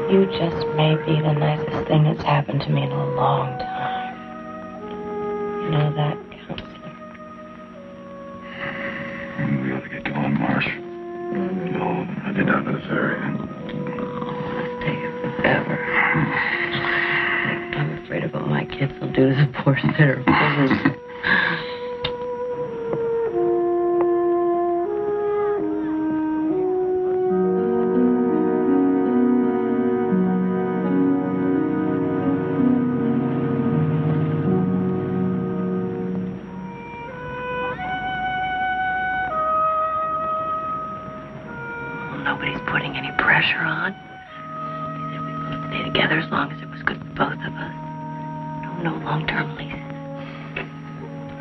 You just may be the nicest thing that's happened to me in a long time. You know that, counselor? We ought to get going, Marsh. You'll head down to the ferry. It's taking forever. I'm afraid of what my kids will do to the poor sitter. Nobody's putting any pressure on. He said we both stay together as long as it was good for both of us. No long-term leases.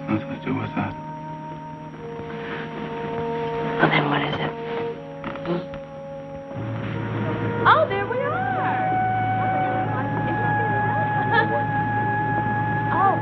Nothing to do with that. Well, then what is it? Oh, there we are. Oh.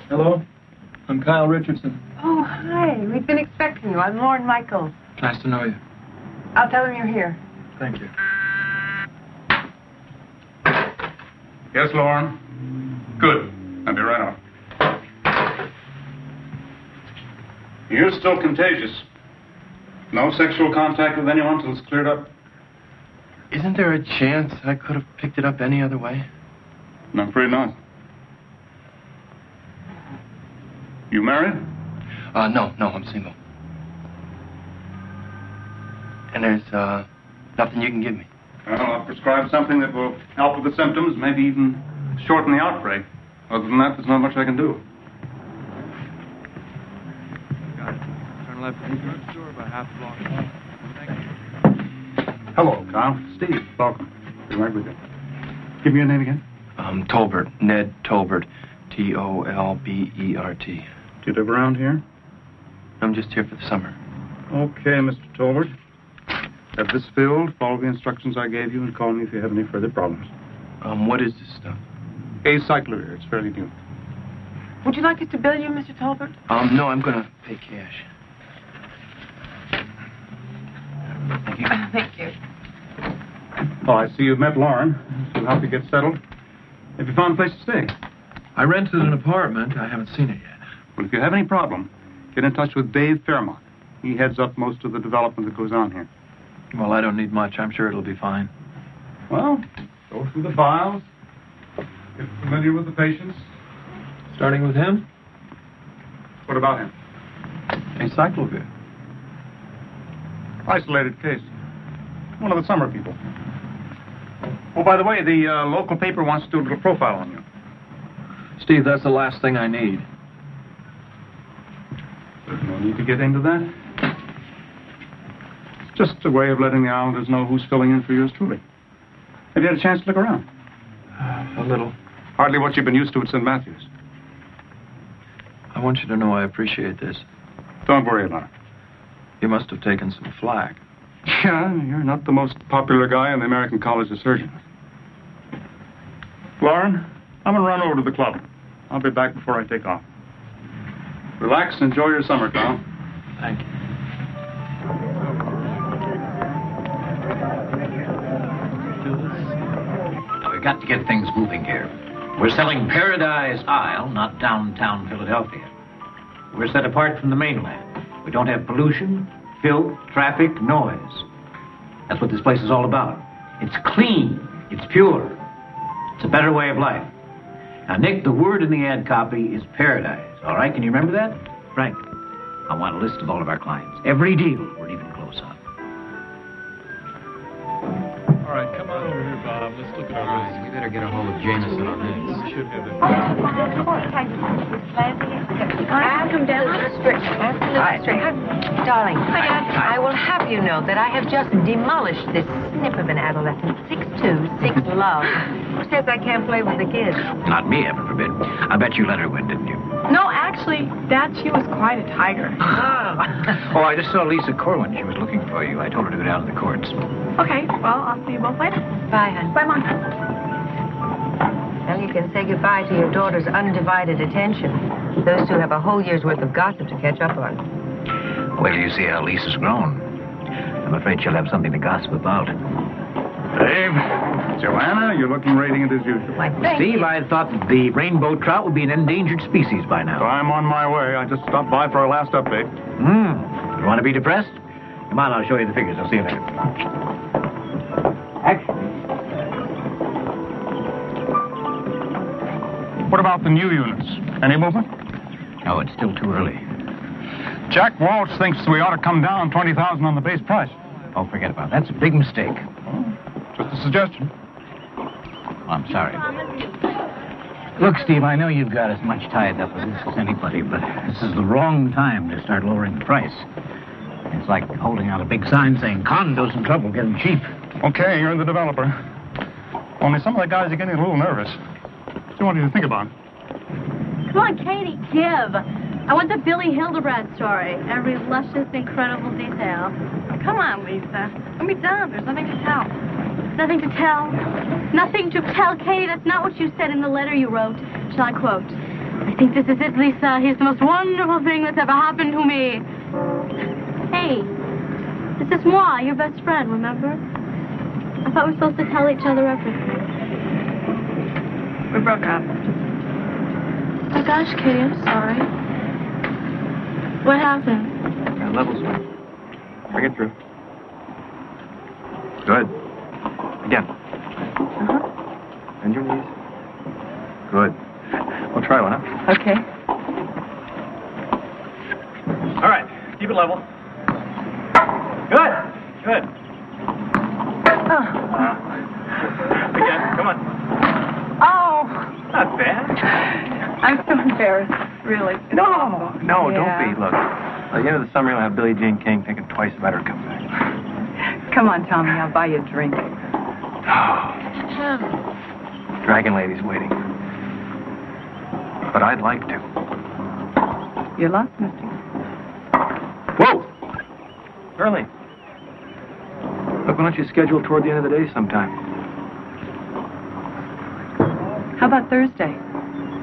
Hello, I'm Kyle Richardson. Oh, hi. We've been expecting you. I'm Lauren Michaels. Nice to know you. I'll tell him you're here. Thank you. Yes, Lauren. Good. I'll be right on. You're still contagious. No sexual contact with anyone until it's cleared up? Isn't there a chance I could have picked it up any other way? No, I'm afraid not. You married? No, I'm single. And there's, nothing you can give me. Well, I'll prescribe something that will help with the symptoms, maybe even shorten the outbreak. Other than that, there's not much I can do. Got it. Turn left in the drugstore about half a block. Thank you. Hello, Kyle. Steve, welcome. Be right with you. Give me your name again. Tolbert. Ned Tolbert. Tolbert. Do you live around here? I'm just here for the summer. Okay, Mr. Tolbert. Have this filled, follow the instructions I gave you, and call me if you have any further problems. What is this stuff? Acyclovir. It's fairly new. Would you like us to bill you, Mr. Tolbert? No, I'm gonna pay cash. Thank you. Thank you. Oh, I see you've met Lauren. She'll help you get settled. Have you found a place to stay? I rented an apartment. I haven't seen it yet. Well, if you have any problem, get in touch with Dave Fairmont. He heads up most of the development that goes on here. Well, I don't need much. I'm sure it'll be fine. Well, go through the files. Get familiar with the patients. Starting with him? What about him? Acyclovir. Isolated case. One of the summer people. Oh, by the way, the local paper wants to do a little profile on you. Steve, that's the last thing I need. There's no need to get into that. It's just a way of letting the Islanders know who's filling in for yours truly. Have you had a chance to look around? A little. Hardly what you've been used to at St. Matthew's. I want you to know I appreciate this. Don't worry about it. You must have taken some flack. Yeah, you're not the most popular guy in the American College of Surgeons. Lauren, I'm going to run over to the club. I'll be back before I take off. Relax and enjoy your summer, Carl. Thank you. Now, we've got to get things moving here. We're selling Paradise Isle, not downtown Philadelphia. We're set apart from the mainland. We don't have pollution, filth, traffic, noise. That's what this place is all about. It's clean. It's pure. It's a better way of life. Now, Nick, the word in the ad copy is paradise. All right, can you remember that? Frank, I want a list of all of our clients. Every deal we're even close on. All right, come on over here, Bob. Let's look at our list. We better get a hold of Jameson on this. We should have it. Come down on the street. Darling, I will have you know that I have just demolished this snip of an adolescent, 6'2", 6 love, who says I can't play with the kids. Not me, heaven forbid. I bet you let her win, didn't you? No, actually, Dad, she was quite a tiger. Oh, I just saw Lisa Corwin. She was looking for you. I told her to go down to the courts. Okay, well, I'll see you both later. Bye, hon. Bye, Mom. Well, you can say goodbye to your daughter's undivided attention. Those two have a whole year's worth of gossip to catch up on. Wait till you see how Lisa's grown. I'm afraid she'll have something to gossip about. Dave, Joanna, you're looking radiant as usual. Why, thank Steve, you. I had thought that the rainbow trout would be an endangered species by So now. I'm on my way. I just stopped by for our last update. You want to be depressed? Come on, I'll show you the figures. I'll see you later. Action. What about the new units? Any movement? No, it's still too early. Jack Walsh thinks we ought to come down 20,000 on the base price. Oh, forget about it. That's a big mistake. Just a suggestion. I'm sorry. Look, Steve, I know you've got as much tied up with this as anybody, but this is the wrong time to start lowering the price. It's like holding out a big sign saying condos in trouble, get them cheap. Okay, you're the developer. Only some of the guys are getting a little nervous. What do you want you to think about? Come on, Katie, give. I want the Billy Hildebrand story. Every luscious, incredible detail. Come on, Lisa. Let me down. There's nothing to tell. Nothing to tell? Nothing to tell, Katie. That's not what you said in the letter you wrote. Shall I quote? I think this is it, Lisa. He's the most wonderful thing that's ever happened to me. Hey, this is moi, your best friend, remember? I thought we were supposed to tell each other everything. We broke up. Oh, gosh, Katie, I'm sorry. What happened? Our levels. Bring it through. Good. Again. Bend your knees. Good. We'll try one, huh? Okay. All right. Keep it level. Good. Good. Again. Come on. Oh! Not bad. I'm so embarrassed, really. No, Yeah. don't be. Look, at the end of the summer, you'll have Billie Jean King thinking twice about her comeback. Come on, Tommy, I'll buy you a drink. Dragon Lady's waiting. But I'd like to. You're lost, mister. Whoa! Early. Look, why don't you schedule toward the end of the day sometime? How about Thursday?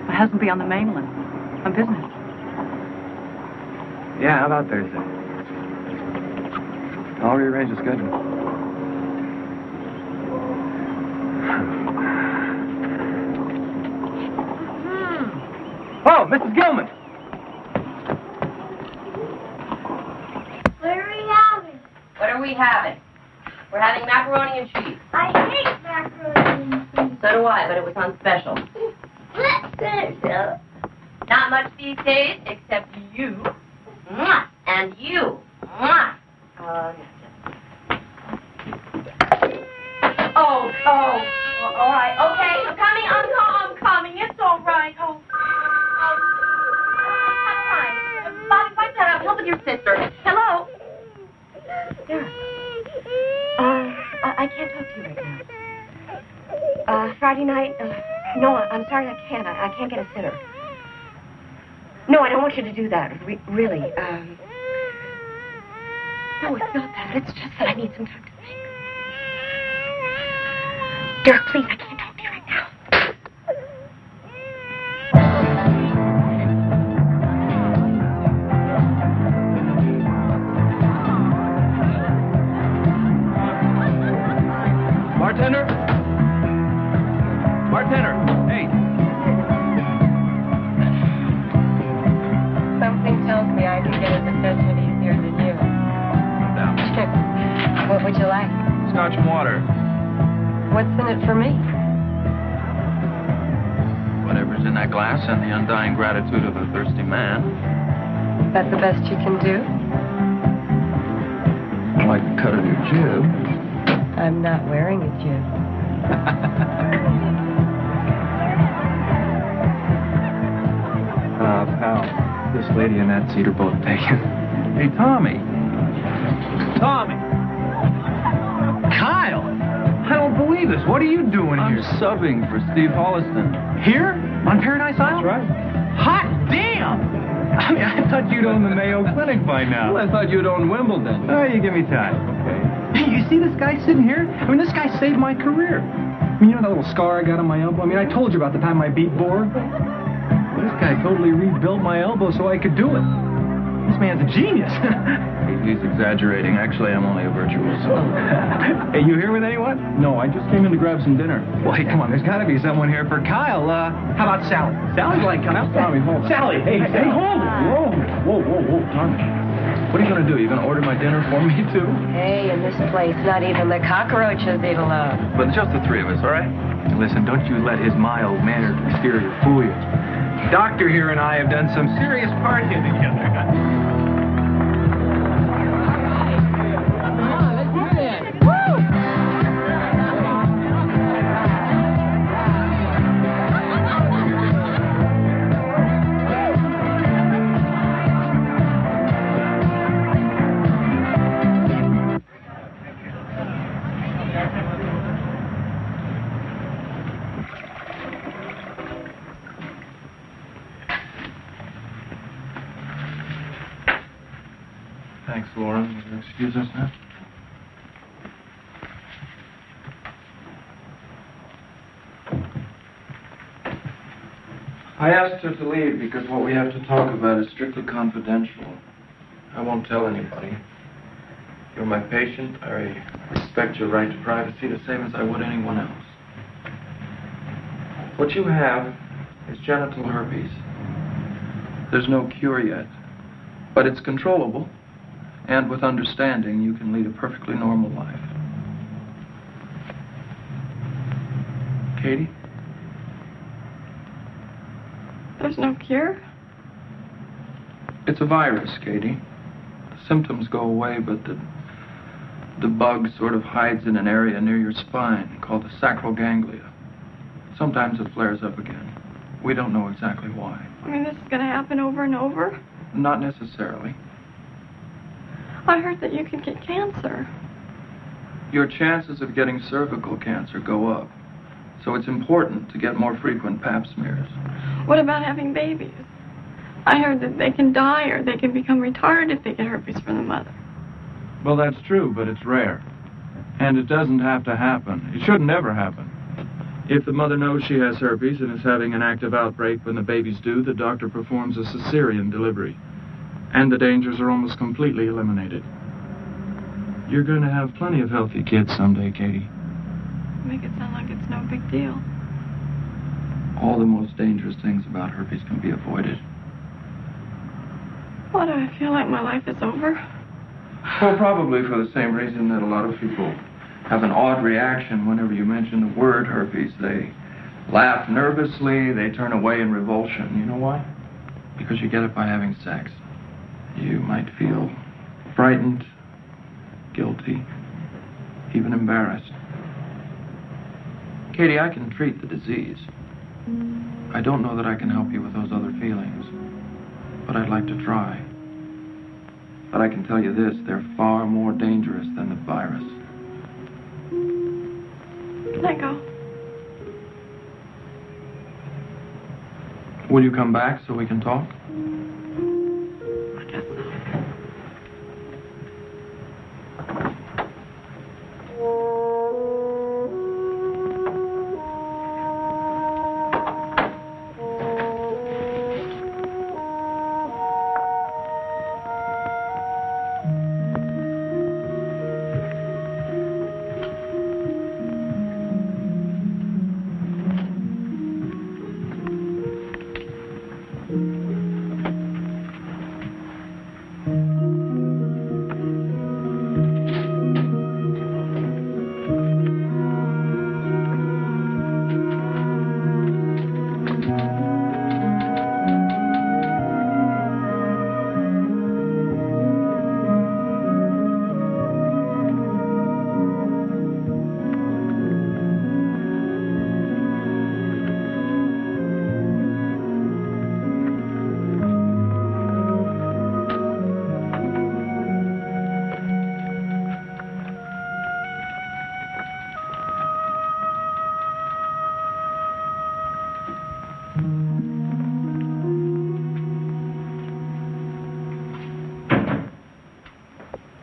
My husband will be on the mainland. On business. Yeah, how about Thursday? I'll rearrange the schedule. Oh, Mrs. Gilman! What are we having? What are we having? We're having macaroni and cheese. I hate macaroni and cheese. So do I, but it was on special. Let's finish it. Not much these days, except you. Mwah! And you. Mwah! Oh, all right. Okay, I'm coming. It's all right. Oh. with your sister. Hello? Sarah. I can't talk to you right now. Friday night, no, I'm sorry, I can't. I can't get a sitter. No, I don't want you to do that, really. No, it's not that. It's just that I need some time to think. Dirk, please, I can't talk to you right now. Bartender? Bartender, hey. Something tells me I can get his attention easier than you. Down. What would you like? Scotch and water. What's in it for me? Whatever's in that glass and the undying gratitude of a thirsty man. That's the best you can do? Like the cut of your jib. I'm not wearing a jib. Pal, this lady and that seat are both taken. Hey, Tommy. Tommy! Kyle! I don't believe this. What are you doing here? I'm subbing for Steve Holliston. Here? On Paradise Isle? That's right. Hot damn! I mean, I thought you'd own the Mayo Clinic by now. Well, I thought you'd own Wimbledon. Oh, you give me time. Okay. Hey, you see this guy sitting here? I mean, this guy saved my career. I mean, you know that little scar I got on my elbow? I mean, I told you about the time I beat Bohr. This guy totally rebuilt my elbow so I could do it. This man's a genius. He's exaggerating. Actually, I'm only a virtuoso. Hey, you here with anyone? No, I just came in to grab some dinner. Well, hey, come on. There's got to be someone here for Kyle. How about Sally? Sally's like, come out. Tommy, hold on. Sally, hey, hold it. Whoa, Tommy. What are you going to do? You going to order my dinner for me, too? Hey, in this place, not even the cockroaches eat alone. But just the three of us, all right? And listen, don't you let his mild-mannered exterior fool you. Doctor here and I have done some serious partying together. Thanks, Lauren. Will you excuse us now? I asked her to leave because what we have to talk about is strictly confidential. I won't tell anybody. You're my patient. I respect your right to privacy the same as I would anyone else. What you have is genital herpes. There's no cure yet, but it's controllable. And with understanding, you can lead a perfectly normal life. Katie? There's no cure? It's a virus, Katie. The symptoms go away, but the bug sort of hides in an area near your spine called the sacral ganglia. Sometimes it flares up again. We don't know exactly why. I mean, this is going to happen over and over? Not necessarily. I heard that you could get cancer. Your chances of getting cervical cancer go up. So it's important to get more frequent pap smears. What about having babies? I heard that they can die or they can become retarded if they get herpes from the mother. Well, that's true, but it's rare. And it doesn't have to happen. It shouldn't ever happen. If the mother knows she has herpes and is having an active outbreak when the baby's due, the doctor performs a cesarean delivery. And the dangers are almost completely eliminated. You're going to have plenty of healthy kids someday, Katie. Make it sound like it's no big deal. All the most dangerous things about herpes can be avoided. Why do I feel like my life is over? Well, probably for the same reason that a lot of people have an odd reaction whenever you mention the word herpes. They laugh nervously, they turn away in revulsion. You know why? Because you get it by having sex. You might feel frightened, guilty, even embarrassed. Katie, I can treat the disease. I don't know that I can help you with those other feelings, but I'd like to try. But I can tell you this, they're far more dangerous than the virus. Can I go? Will you come back so we can talk? I guess so.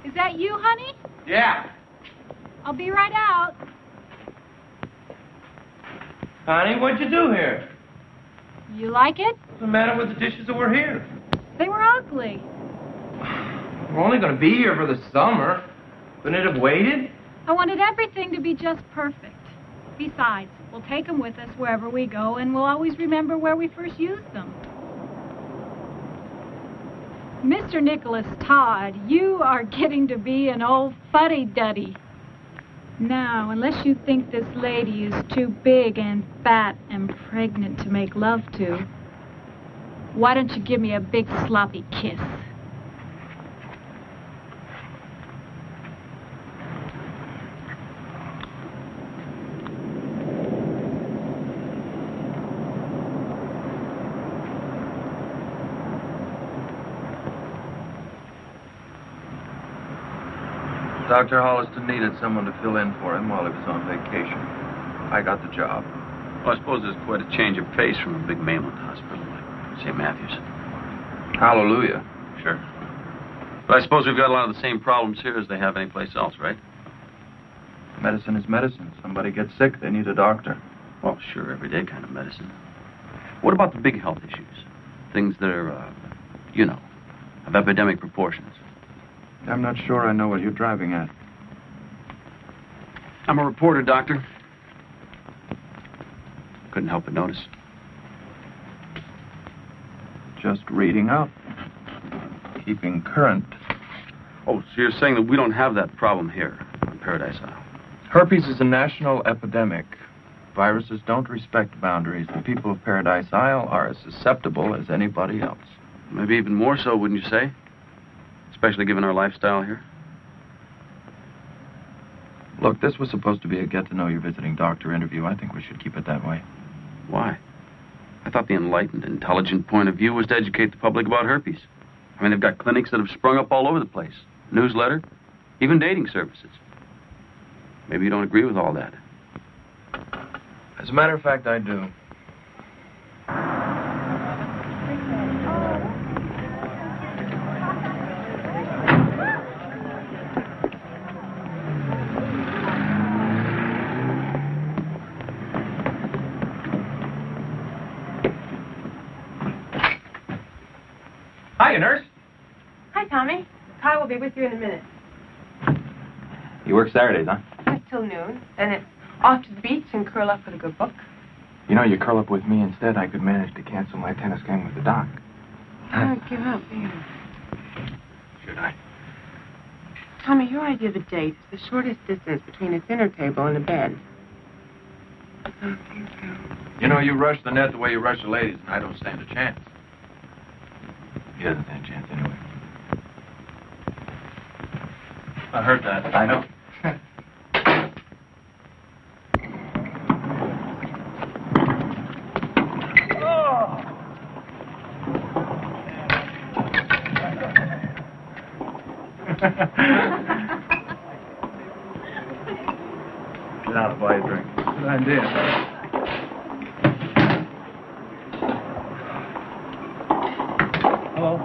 Is that you, honey? Yeah. I'll be right out. Honey, what'd you do here? You like it? What's the matter with the dishes that were here? They were ugly. We're only going to be here for the summer. Couldn't it have waited? I wanted everything to be just perfect. Besides, we'll take them with us wherever we go, and we'll always remember where we first used them. Mr. Nicholas Todd, you are getting to be an old fuddy-duddy. Now, unless you think this lady is too big and fat and pregnant to make love to, why don't you give me a big sloppy kiss? Dr. Holliston needed someone to fill in for him while he was on vacation. I got the job. Well, I suppose there's quite a change of pace from a big mainland hospital like St. Matthew's. Hallelujah. Sure. But I suppose we've got a lot of the same problems here as they have anyplace else, right? Medicine is medicine. Somebody gets sick, they need a doctor. Well, sure, everyday kind of medicine. What about the big health issues? Things that are, you know, of epidemic proportions. I'm not sure I know what you're driving at. I'm a reporter, Doctor. Couldn't help but notice. Just reading up. Keeping current. Oh, so you're saying that we don't have that problem here on Paradise Isle? Herpes is a national epidemic. Viruses don't respect boundaries. The people of Paradise Isle are as susceptible as anybody else. Maybe even more so, wouldn't you say? Especially given our lifestyle here. Look, this was supposed to be a get-to-know-your-visiting doctor interview. I think we should keep it that way. Why? I thought the enlightened, intelligent point of view was to educate the public about herpes. I mean, they've got clinics that have sprung up all over the place. Newsletter, even dating services. Maybe you don't agree with all that. As a matter of fact, I do. Hiya, nurse. Hi, Tommy. Kyle will be with you in a minute. You work Saturdays, huh? Just till noon. Then it's off to the beach and curl up with a good book. You know, you curl up with me instead, I could manage to cancel my tennis game with the doc. Don't give up, baby. Should I? Tommy, your idea of a date is the shortest distance between a dinner table and a bed. Oh, thank you. You know, you rush the net the way you rush the ladies, and I don't stand a chance. He doesn't stand a chance anyway. I heard that. I know. Get out and buy a drink. Good idea. Hello.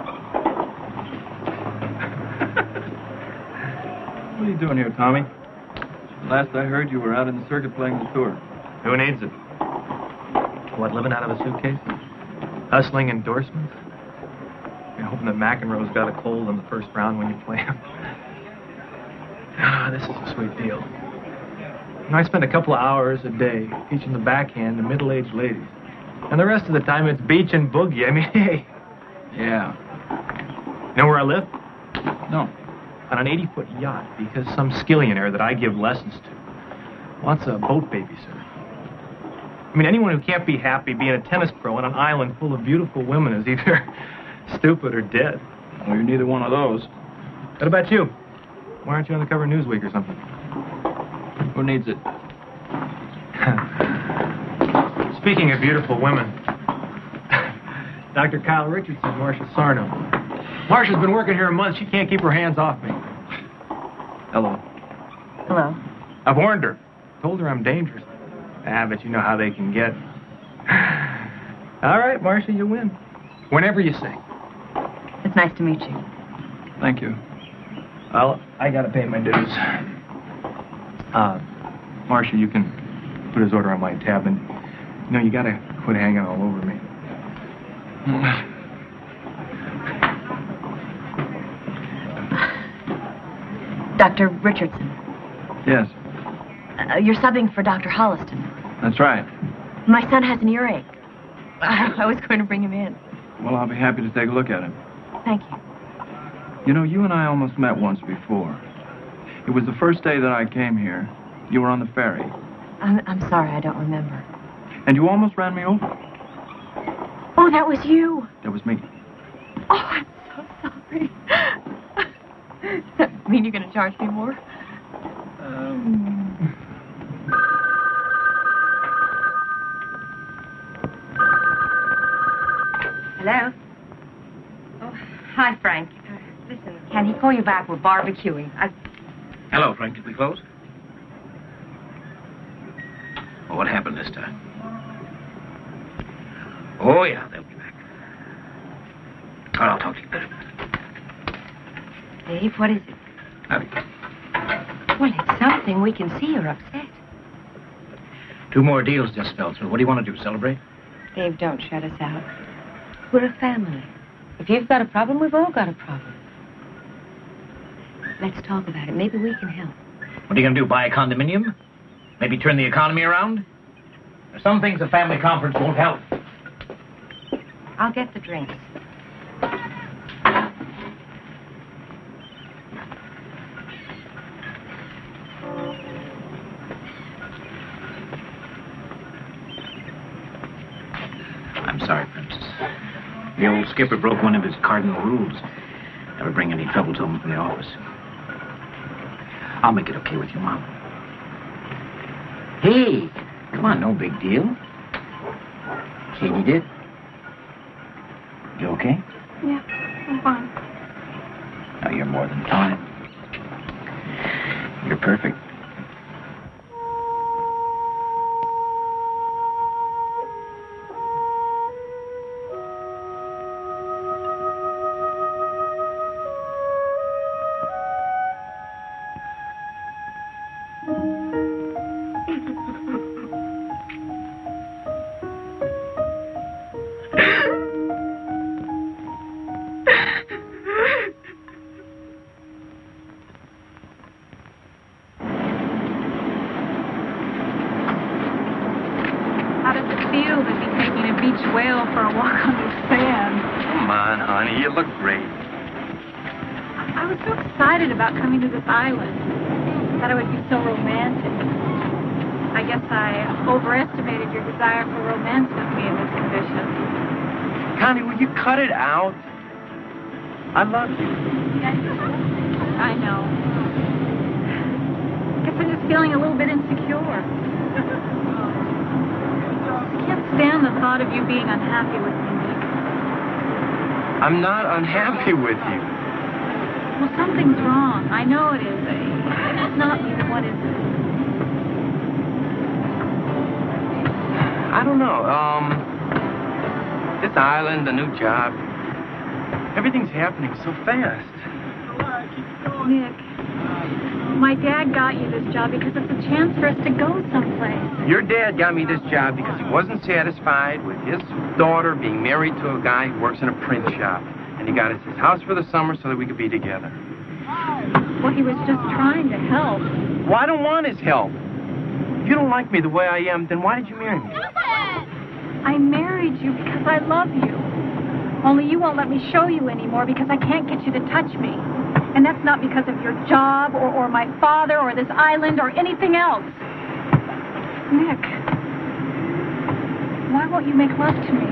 What are you doing here, Tommy? Last I heard, you were out in the circuit playing the tour. Who needs it? What, living out of a suitcase? Hustling endorsements? You're hoping that McEnroe's got a cold in the first round when you play him. Ah, this is a sweet deal. You know, I spend a couple of hours a day teaching the backhand to middle-aged ladies. And the rest of the time it's beach and boogie. I mean, hey. Yeah. You know where I live? No. On an 80-foot yacht, because some skillionaire that I give lessons to wants a boat babysitter. I mean, anyone who can't be happy being a tennis pro on an island full of beautiful women is either stupid or dead. Well, you're neither one of those. What about you? Why aren't you on the cover of Newsweek or something? Who needs it? Speaking of beautiful women, Dr. Kyle Richardson, Marcia Sarno. Marcia's been working here a month. She can't keep her hands off me. Hello. Hello. I've warned her. Told her I'm dangerous. Ah, but you know how they can get. All right, Marcia, you win. Whenever you say. It's nice to meet you. Thank you. Well, I gotta pay my dues. Marcia, you can put his order on my tab, and you know, you gotta quit hanging all over me. Dr. Richardson. Yes, You're subbing for Dr. Holliston. that's right. My son has an earache. I was going to bring him in. Well, I'll be happy to take a look at him. Thank you. You know, you and I almost met once before. It was the first day that I came here. You were on the ferry. I'm sorry, I don't remember. And you almost ran me over. Oh, that was you. That was me. Oh, I'm so sorry. Does that mean you're going to charge me more? Hello? Oh, hi, Frank. Listen, can he call you back? We're barbecuing. Hello, Frank. Did we close? Well, what happened this time? Oh, yeah, they'll be back. Oh, I'll talk to you later. Dave, what is it? Nothing. Well, it's something. We can see you're upset. 2 more deals just fell through. What do you want to do, celebrate? Dave, don't shut us out. We're a family. If you've got a problem, we've all got a problem. Let's talk about it. Maybe we can help. What are you going to do, buy a condominium? Maybe turn the economy around? There's some things a family conference won't help. I'll get the drinks. I'm sorry, Princess. The old skipper broke one of his cardinal rules. Never bring any trouble to him from the office. I'll make it okay with you, Mom. Hey, come on, no big deal. Katie did. You okay? Yeah, I'm fine. Now you're more than fine. You're perfect. How does it feel to be taking a beach whale for a walk on the sand? Come on, honey. You look great. I was so excited about coming to this island. Thought it would be so romantic. I guess I overestimated your desire for romance with me in this condition. Connie, will you cut it out? I love you. I know. Guess I'm just feeling a little bit insecure. I can't stand the thought of you being unhappy with me, Nick. I'm not unhappy with you. Well, something's wrong. I know it is. It's not me, but what is it? I don't know. This island, the new job. Everything's happening so fast. Nick, my dad got you this job because it's a chance for us to go someplace. Your dad got me this job because he wasn't satisfied with his daughter being married to a guy who works in a print shop. And he got us his house for the summer so that we could be together. Well, he was just trying to help. Well, I don't want his help. If you don't like me the way I am, then why did you marry me? I married you because I love you. Only you won't let me show you anymore because I can't get you to touch me. And that's not because of your job or my father or this island or anything else. Nick, why won't you make love to me?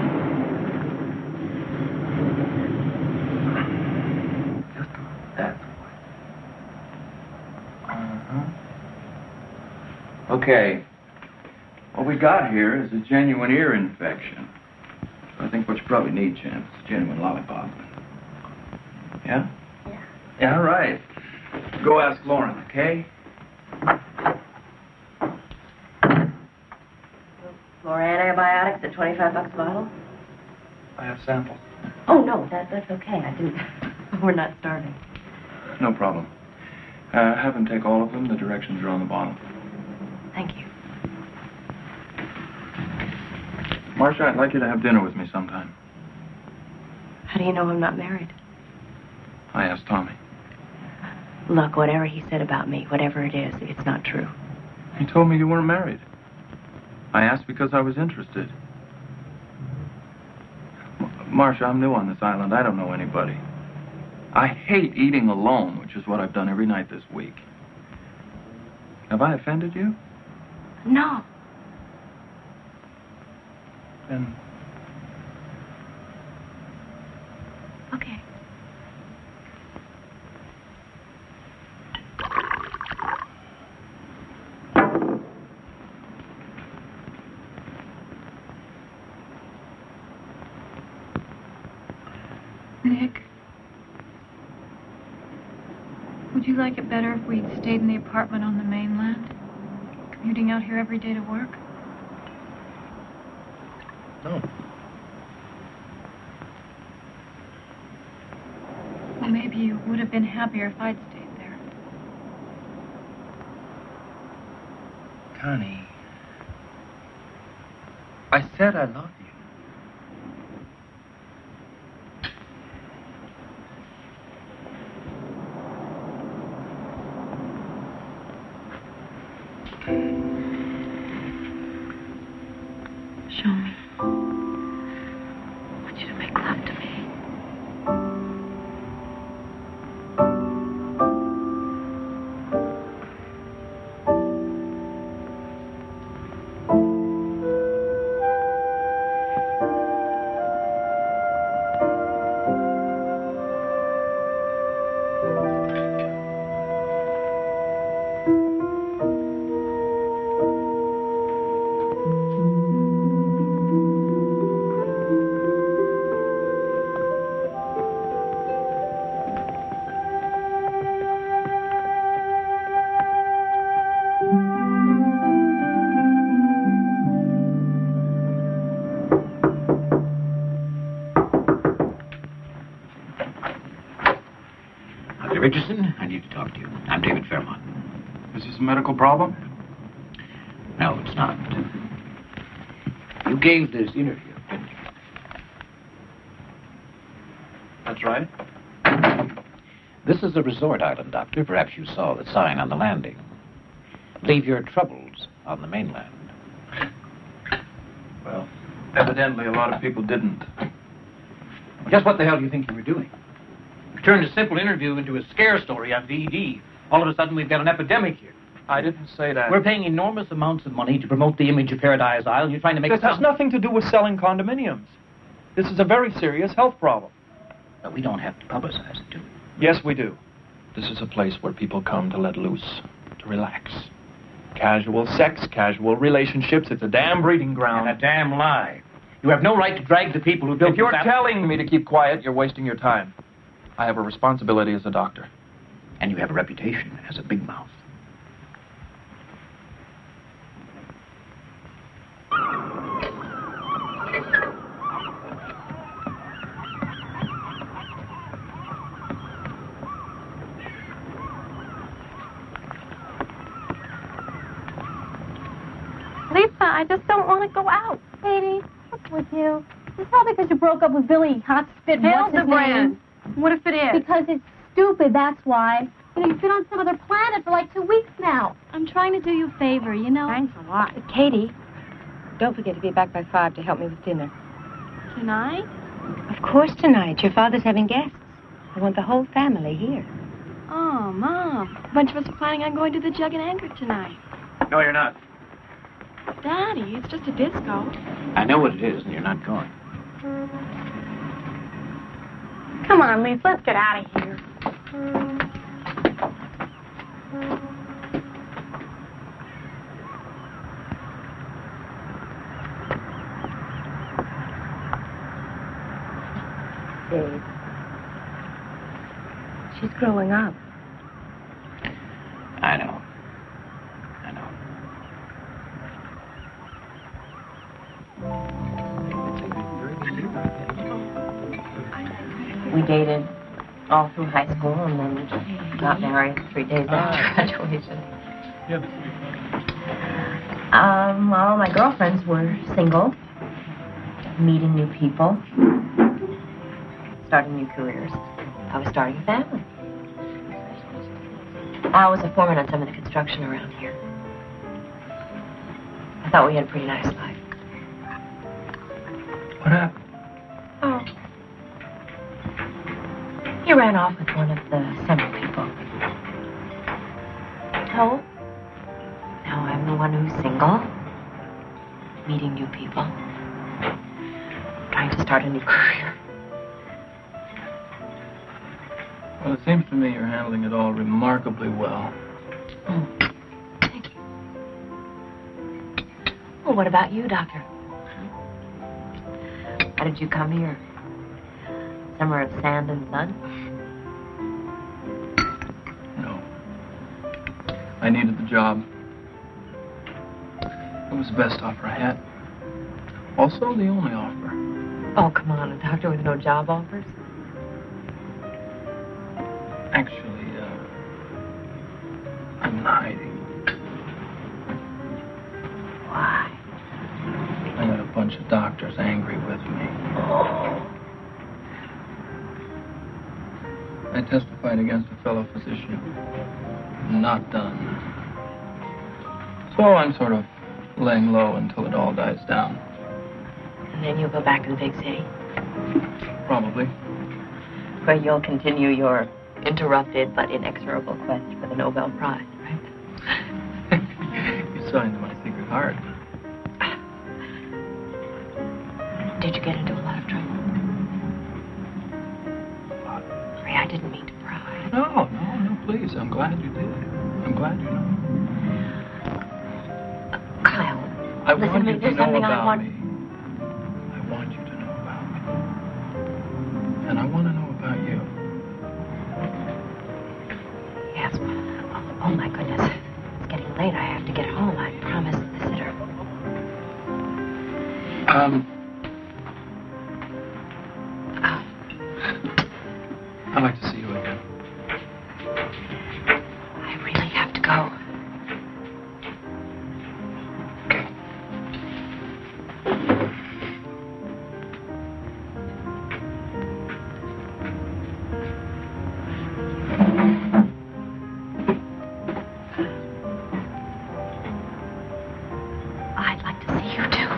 That's Okay. What we got here is a genuine ear infection. I think what you probably need, champ, is a genuine lollipop. Yeah? Yeah. Yeah, all right. Go ask Lauren, okay? More antibiotics at $25 a bottle? I have samples. Oh, no, that's okay. I didn't. We're not starving. No problem. Have them take all of them. The directions are on the bottom. Thank you. Marcia, I'd like you to have dinner with me sometime. How do you know I'm not married? I asked Tommy. Look, whatever he said about me, whatever it is, it's not true. He told me you weren't married. I asked because I was interested. Marcia, I'm new on this island. I don't know anybody. I hate eating alone, which is what I've done every night this week. Have I offended you? No. Then... Okay. Nick, would you like it better if we'd stayed in the apartment on the mainland? Commuting out here every day to work? No. Well, maybe you would have been happier if I'd stayed there. Connie, I said I love you. Show me. I want you to make love to me. Richardson, I need to talk to you. I'm David Fairmont. Is this a medical problem? No, it's not. You gave this interview, didn't you? That's right. This is a resort island, Doctor. Perhaps you saw the sign on the landing. Leave your troubles on the mainland. Well, evidently a lot of people didn't. Just what the hell do you think you were doing? You turned a simple interview into a scare story on VD. All of a sudden, we've got an epidemic here. I didn't say that. We're paying enormous amounts of money to promote the image of Paradise Isle, and you're trying to make This has nothing to do with selling condominiums. This is a very serious health problem. But we don't have to publicize it, do we? Yes, we do. This is a place where people come to let loose, to relax. Casual sex, casual relationships. It's a damn breeding ground. And a damn lie. You have no right to drag the people who built If you're this telling me to keep quiet, you're wasting your time. I have a responsibility as a doctor. And you have a reputation as a big mouth. Lisa, I just don't want to go out. Katie, what's with you? It's probably because you broke up with Billy Hotspit. Hildebrand. What if it is? Because it's stupid, that's why. You know, you've been on some other planet for like 2 weeks now. I'm trying to do you a favor, you know? Thanks a lot. Katie, don't forget to be back by 5 to help me with dinner. Tonight? Of course tonight. Your father's having guests. I want the whole family here. Oh, Mom. A bunch of us are planning on going to the Jug and Anchor tonight. No, you're not. Daddy, it's just a disco. I know what it is, and you're not going. Come on, Lisa, let's get out of here. Dave. She's growing up. I know. I know. We dated all through high school and then got married 3 days after graduation. All my girlfriends were single, meeting new people, starting new careers. I was starting a family. I was a foreman on some of the construction around here. I thought we had a pretty nice life. What happened? Oh. He ran off with one of the summer people. Oh? Now I'm the one who's single, meeting new people, trying to start a new career. Well, it seems to me you're handling it all remarkably well. Oh, thank you. Well, what about you, Doctor? How did you come here? Summer of sand and sun? No. I needed the job. It was the best offer I had. Also, the only offer. Oh, come on, a doctor with no job offers? Actually, I'm hiding. Why? I got a bunch of doctors angry with me. I testified against a fellow physician. Not done. So I'm sort of laying low until it all dies down. And then you'll go back to the big city? Probably. Where you'll continue your interrupted but inexorable quest for the Nobel Prize, right? You saw into my secret heart. Did you get into a lot of trouble? Sorry, I didn't mean to pry. No, please. I'm glad you did. I'm glad you know. Kyle, I listen want to me. you to There's know something about I want. me. I want you to know about me. And I want to know about you. Yes. Oh, my goodness. It's getting late. I have to get home. I promised the sitter. I'd like to see you again. I really have to go. I'd like to see you too.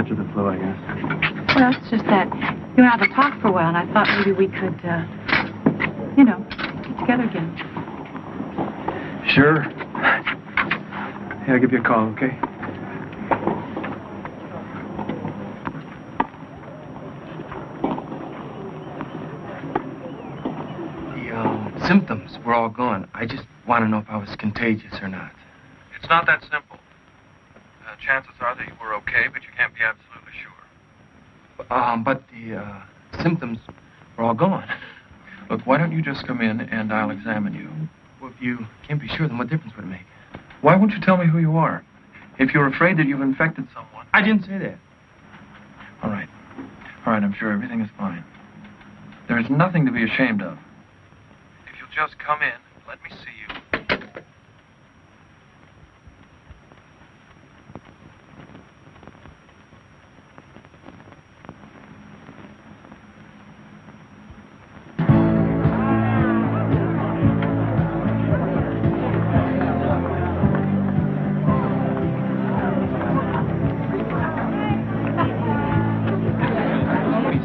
much of the flu, I guess. Well, it's just that you haven't talked for a while, and I thought maybe we could, get together again. Sure. Yeah, I'll give you a call, okay? The symptoms were all gone. I just want to know if I was contagious or not. It's not that simple. Chances are that you were okay, but you can't be absolutely sure. But the symptoms were all gone. Look, why don't you just come in and I'll examine you? Well, if you can't be sure, then what difference would it make? Why won't you tell me who you are? If you're afraid that you've infected someone... I didn't say that. All right. All right, I'm sure everything is fine. There is nothing to be ashamed of. If you'll just come in, let me see you.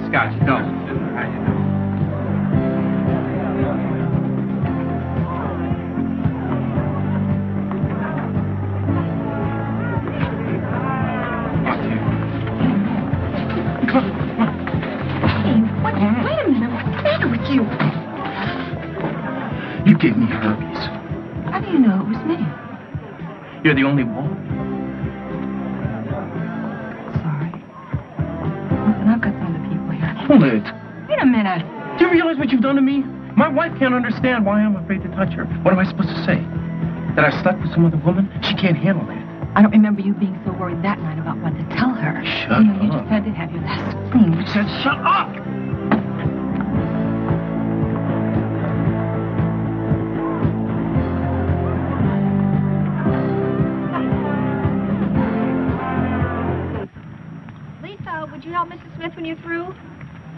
Scotch, no. You gave me herpes. How do you know it was me? You're the only one. Sorry. Listen, I've got some of the people here. Hold it. Wait a minute. Do you realize what you've done to me? My wife can't understand why I'm afraid to touch her. What am I supposed to say? That I slept with some other woman? She can't handle that. I don't remember you being so worried that night about what to tell her. Shut You up. just had to have your test clean. I said shut up! Lisa, would you help Mrs. Smith when you're through?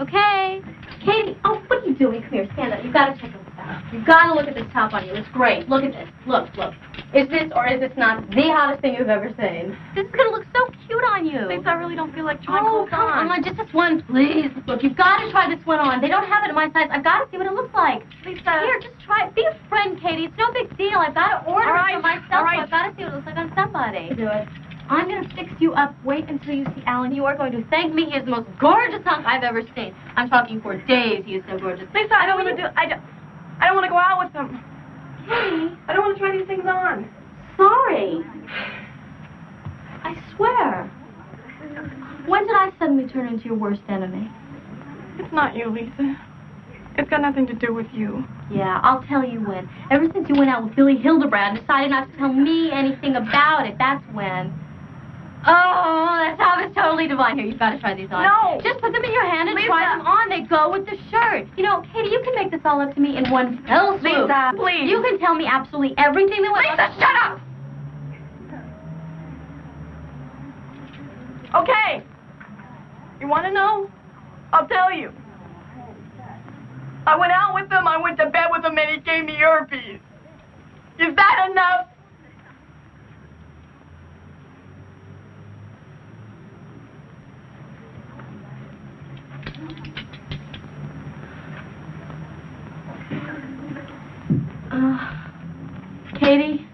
Okay. Katie, oh, what are you doing? Come here, stand up. You've got to check this out. You've got to look at this top on you. It's great. Look at this. Look. Is this or is this not the hottest thing you've ever seen? This is going to look so cute on you. Lisa, I really don't feel like trying Oh, clothes come on. Just this one, please. Look, you've got to try this one on. They don't have it in my size. I've got to see what it looks like. Lisa. Here, just try it. Be a friend, Katie. It's no big deal. I've got to order it for myself, so I've got to see what it looks like on somebody. Do it. I'm going to fix you up. Wait until you see Alan. You are going to thank me. He is the most gorgeous hunk I've ever seen. I'm talking for days. He is so gorgeous. Lisa, I don't want to I don't want to go out with them. Katie. I don't want to try these things on. Sorry. I swear. When did I suddenly turn into your worst enemy? It's not you, Lisa. It's got nothing to do with you. Yeah, I'll tell you when. Ever since you went out with Billy Hildebrand and decided not to tell me anything about it, that's when. Oh, that top is totally divine. Here, you've got to try these on. No! Just put them in your hand and Lisa. try them on. They go with the shirt. You know, Katie, you can make this all up to me in one fell swoop. Lisa, please. You can tell me absolutely everything that went... Lisa, shut up! Okay. You want to know? I'll tell you. I went out with him, I went to bed with him, and he gave me herpes. Is that enough? Katie,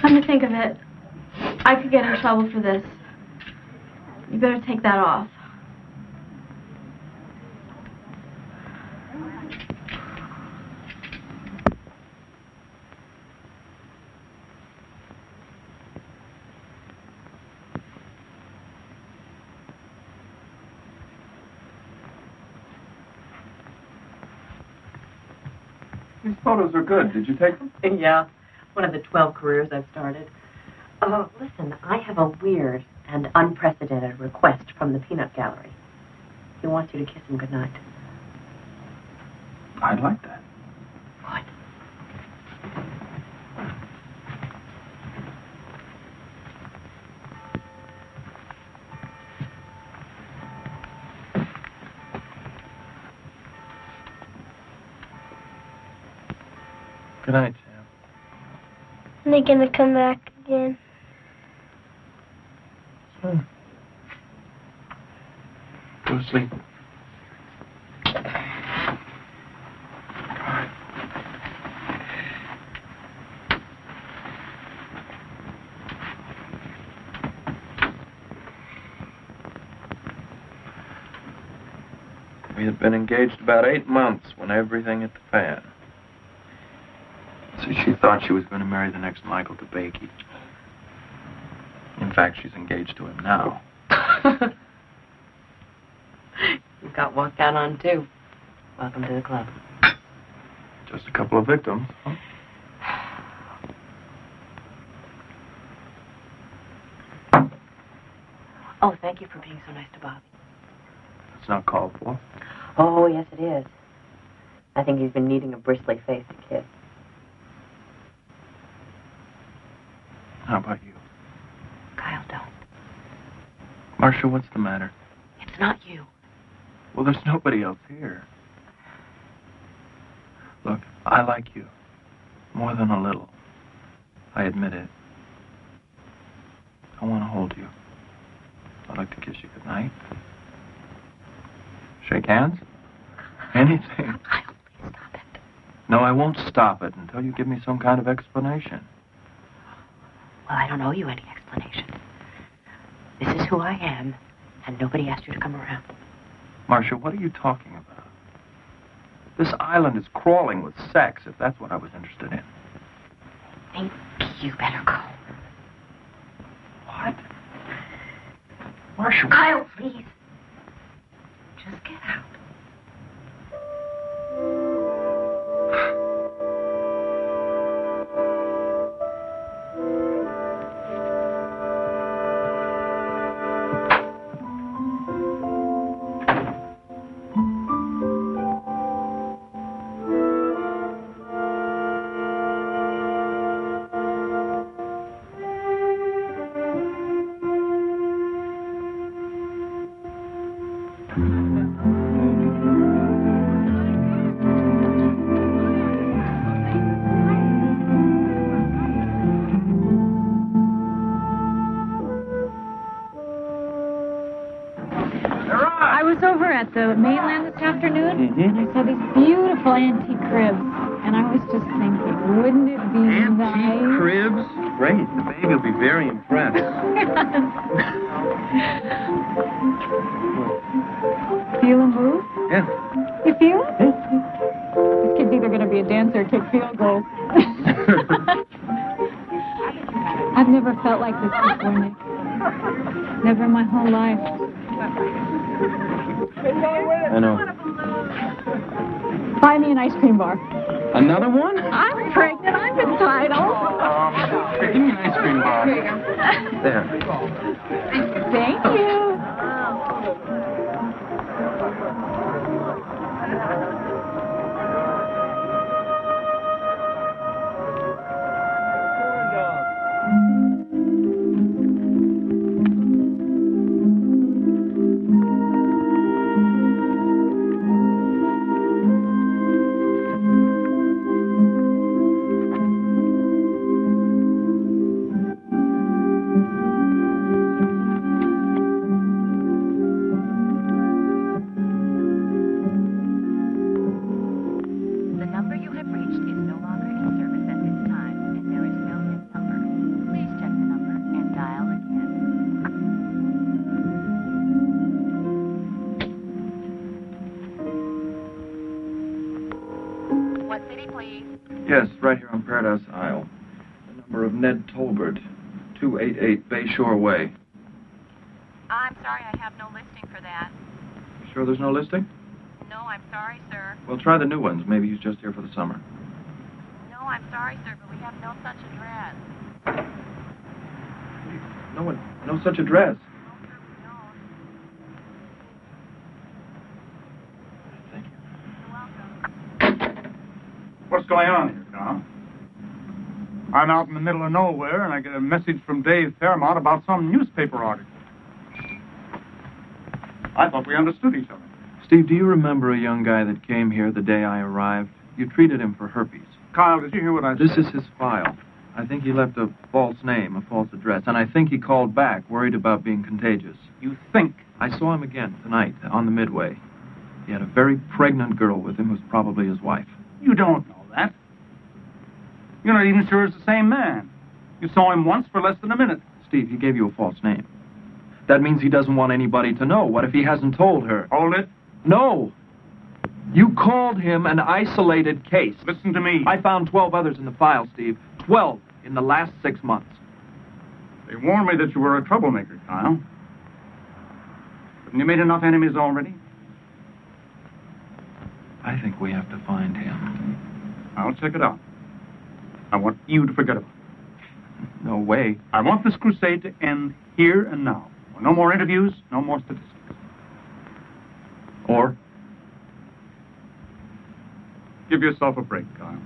come to think of it, I could get in trouble for this. You better take that off. These photos are good. Did you take them? Yeah, one of the 12 careers I've started. Listen, I have a weird and unprecedented request from the Peanut Gallery. He wants you to kiss him goodnight. I'd like that. What? Good night, Sam. When are they gonna come back again? Go to sleep. We had been engaged about 8 months when everything hit the fan. So she thought she was going to marry the next Michael DeBakey. In fact, she's engaged to him now. You got walked out on, too. Welcome to the club. Just a couple of victims, huh? Oh, thank you for being so nice to Bobby. It's not called for. Oh, yes, it is. I think he's been needing a bristly face to kiss. How about you? Kyle, don't. Marcia, what's the matter? It's not you. Well, there's nobody else here. Look, I like you. More than a little. I admit it. I want to hold you. I'd like to kiss you goodnight. Shake hands? Anything. Kyle, please stop it. No, I won't stop it until you give me some kind of explanation. Well, I don't owe you any explanation. This is who I am, and nobody asked you to come around. Marcia, what are you talking about? This island is crawling with sex, if that's what I was interested in. I think you better go. What? Marcia... Kyle, please. Just get out. At the mainland this afternoon, and I saw these beautiful antique cribs, and I was just thinking, wouldn't it be nice? Antique cribs? Great. The baby will be very impressed. Feel and move? Yeah. You feel it? This kid's either going to be a dancer or kick field goals. I've never felt like this before, Nick. Never in my whole life. I know. Buy me an ice cream bar. Another one? I'm pregnant. I'm entitled. Here, give me an ice cream bar. There. Thank you. Yes, right here on Paradise Isle. The number of Ned Tolbert, 288 Bayshore Way. I'm sorry, I have no listing for that. You sure there's no listing? No, I'm sorry, sir. Well, try the new ones. Maybe he's just here for the summer. No, I'm sorry, sir, but we have no such address. No such address. What's going on here, Tom? I'm out in the middle of nowhere, and I get a message from Dave Fairmont about some newspaper article. I thought we understood each other. Steve, do you remember a young guy that came here the day I arrived? You treated him for herpes. Kyle, did you hear what I said? This is his file. I think he left a false name, a false address, and I think he called back, worried about being contagious. You think? I saw him again tonight on the Midway. He had a very pregnant girl with him who's probably his wife. You don't know that. You're not even sure it's the same man. You saw him once for less than a minute. Steve, he gave you a false name. That means he doesn't want anybody to know. What if he hasn't told her? Hold it. No. You called him an isolated case. Listen to me. I found 12 others in the file, Steve. 12 in the last 6 months. They warned me that you were a troublemaker, Kyle. Haven't you made enough enemies already? I think we have to find him. I'll check it out. I want you to forget about it. No way. I want this crusade to end here and now. No more interviews, no more statistics. Or? Give yourself a break, Kyle.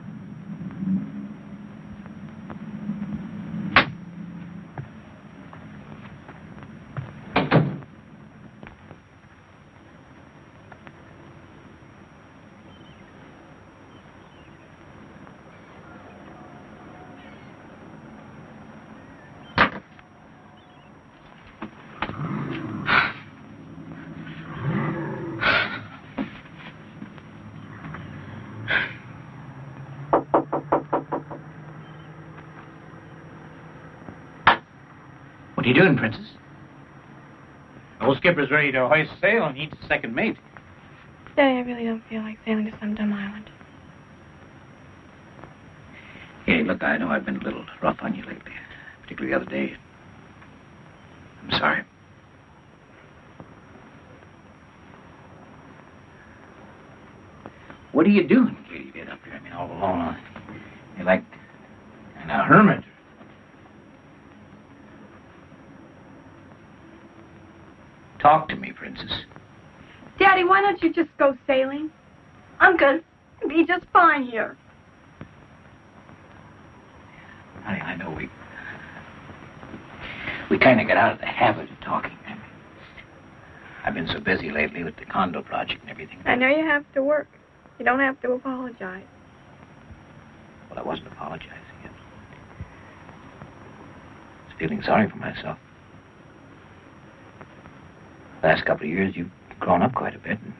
What are you doing, Princess? Old skipper's ready to hoist sail and needs a second mate. Daddy, I really don't feel like sailing to some dumb island. Hey, look, I know I've been a little rough on you lately, particularly the other day. I'm sorry. What are you doing, Katie, get up here? I mean, all alone. You're like a hermit. Talk to me, Princess. Daddy, why don't you just go sailing? I'm going to be just fine here. Honey, I know we kind of got out of the habit of talking. I've been so busy lately with the condo project and everything. I know you have to work. You don't have to apologize. Well, I wasn't apologizing yet. I was feeling sorry for myself. The last couple of years, you've grown up quite a bit. And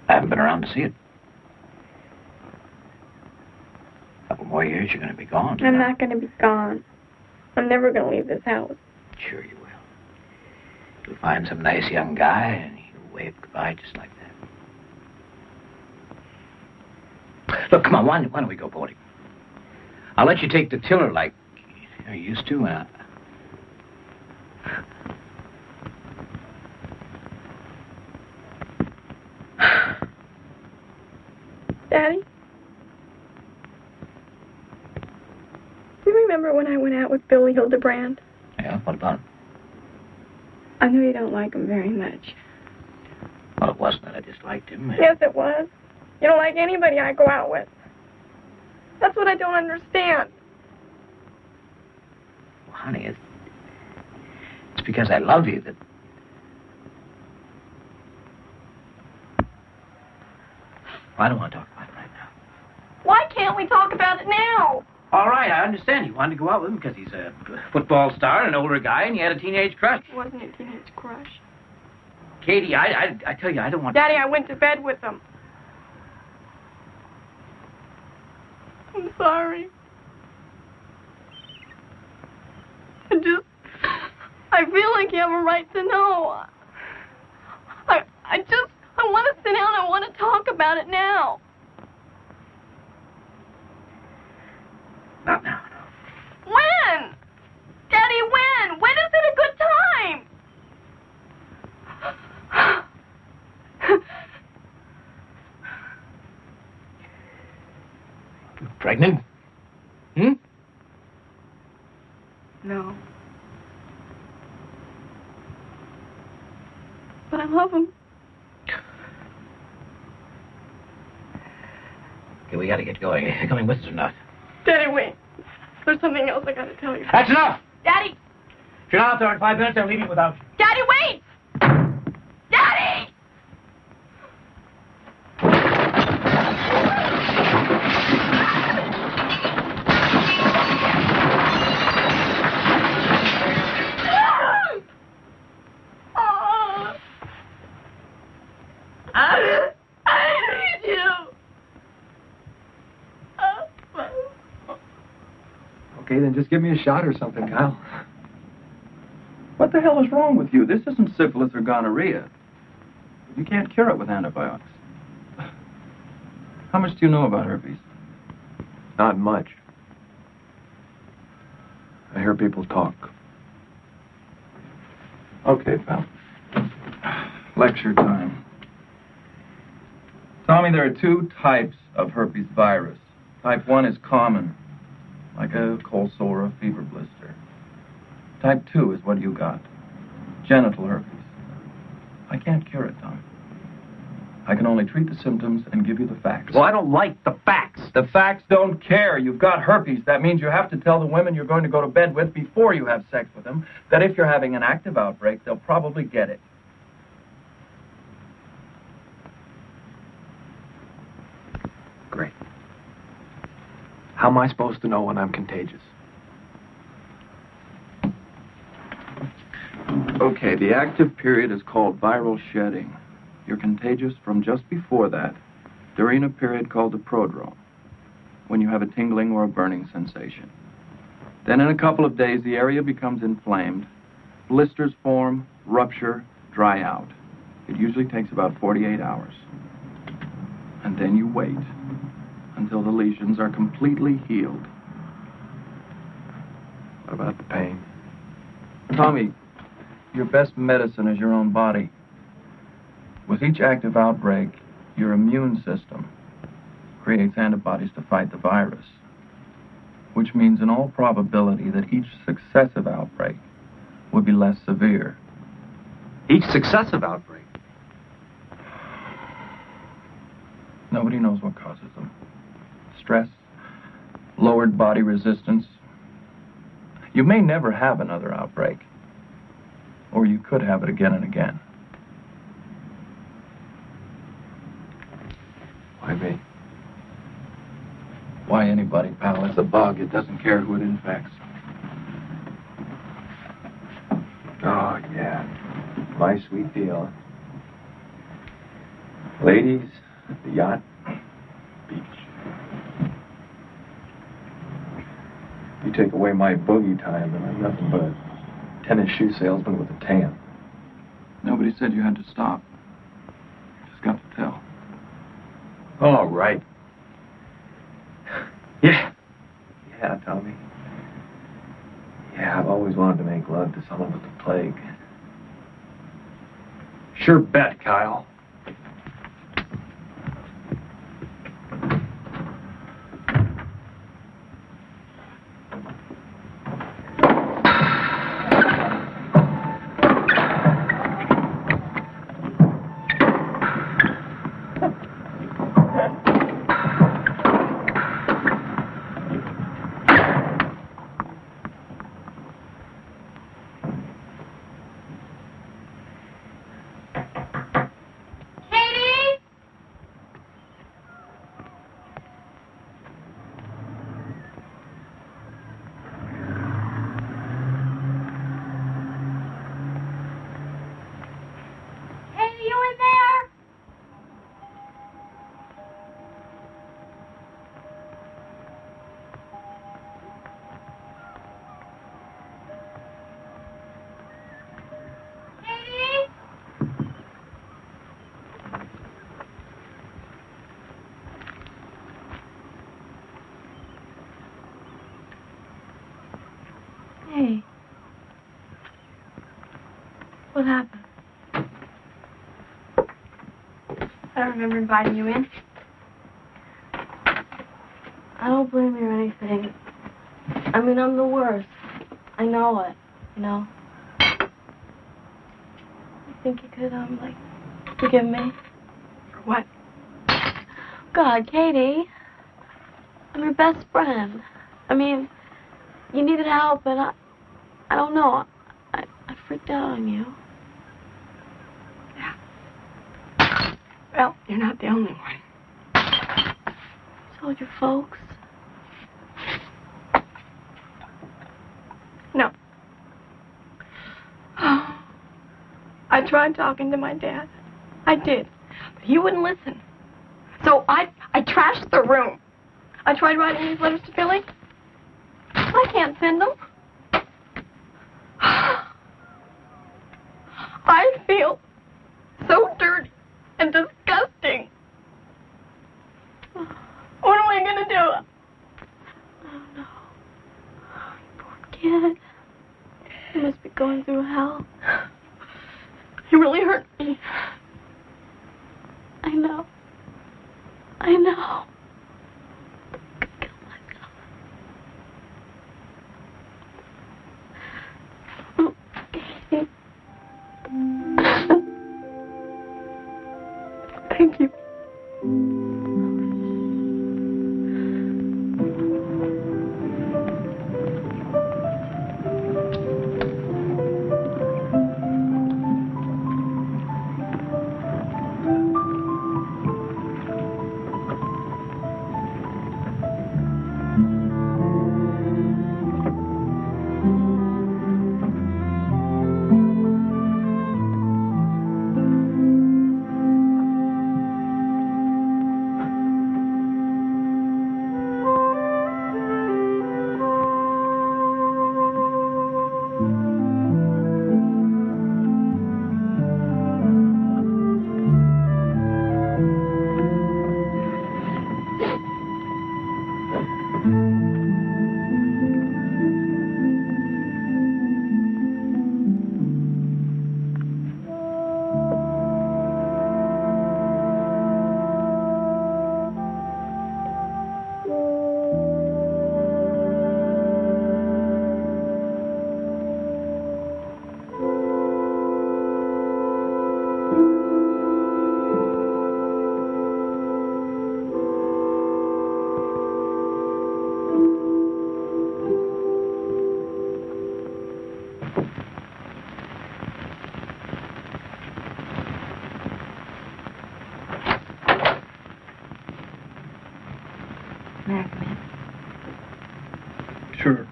I haven't been around to see it. A couple more years, you're going to be gone. I'm not going to be gone. I'm never going to leave this house. Sure you will. You'll find some nice young guy, and he'll wave goodbye just like that. Look, come on, why don't we go boating? I'll let you take the tiller like you used to, and Daddy? Do you remember when I went out with Billy Hildebrand? Yeah, what about him? I know you don't like him very much. Well, it wasn't that I disliked him. Yes, it was. You don't like anybody I go out with. That's what I don't understand. Well, honey, it's because I love you that... Well, I don't want to talk about it right now. Why can't we talk about it now? All right, I understand. You wanted to go out with him because he's a football star, an older guy, and you had a teenage crush. It wasn't a teenage crush. Katie, I tell you, I don't want... Daddy, I went to bed with him. I'm sorry. I feel like you have a right to know. I want to sit down. I want to talk about it now. Not now, no. When? Daddy, when? When is it a good time? You're pregnant? Hmm? No. But I love him. Okay, we gotta get going. Are you coming with us or not? Daddy, wait. There's something else I gotta tell you. That's enough! Daddy! If you're not out there in 5 minutes, I'll leave you without you. Daddy, wait! Daddy! Okay, then just give me a shot or something, Kyle. What the hell is wrong with you? This isn't syphilis or gonorrhea. You can't cure it with antibiotics. How much do you know about herpes? Not much. I hear people talk. Okay, pal. Lecture time. Tommy, there are two types of herpes virus. Type 1 is common, like a cold sore or a fever blister. Type 2 is what you got, genital herpes. I can't cure it, Tommy. I can only treat the symptoms and give you the facts. Well, I don't like the facts. The facts don't care. You've got herpes. That means you have to tell the women you're going to go to bed with before you have sex with them that if you're having an active outbreak, they'll probably get it. Great. How am I supposed to know when I'm contagious? Okay, the active period is called viral shedding. You're contagious from just before that, during a period called the prodrome, when you have a tingling or a burning sensation. Then in a couple of days, the area becomes inflamed, blisters form, rupture, dry out. It usually takes about 48 hours. And then you wait until the lesions are completely healed. What about the pain? Tommy, your best medicine is your own body. With each active outbreak, your immune system creates antibodies to fight the virus, which means in all probability that each successive outbreak would be less severe. Each successive outbreak? Nobody knows what causes them. Stress, lowered body resistance. You may never have another outbreak, or you could have it again and again. Why me? Why anybody, pal? It's a bug. It doesn't care who it infects. Oh, yeah. My sweet deal. Ladies, the yacht, beach. You take away my boogie time, and I'm nothing but a tennis shoe salesman with a tan. Nobody said you had to stop. Just got to tell. All right. Yeah. Yeah, Tommy. Yeah, I've always wanted to make love to someone with the plague. Sure bet, Kyle. Hey. What happened? I don't remember inviting you in. I don't blame you or anything. I mean, I'm the worst. I know it, you know. You think you could, like, forgive me? For what? God, Katie. I'm your best friend. I mean, you needed help, and I don't know. I freaked out on you. Yeah. Well, you're not the only one. Told your folks? No. Oh. I tried talking to my dad. I did. But he wouldn't listen. So I trashed the room. I tried writing these letters to Billy. I can't send them. I feel so dirty and disgusting. What am I gonna do? Oh no. Poor kid. He must be going through hell. He really hurt me. I know. I know. Okay. Thank you. Sure.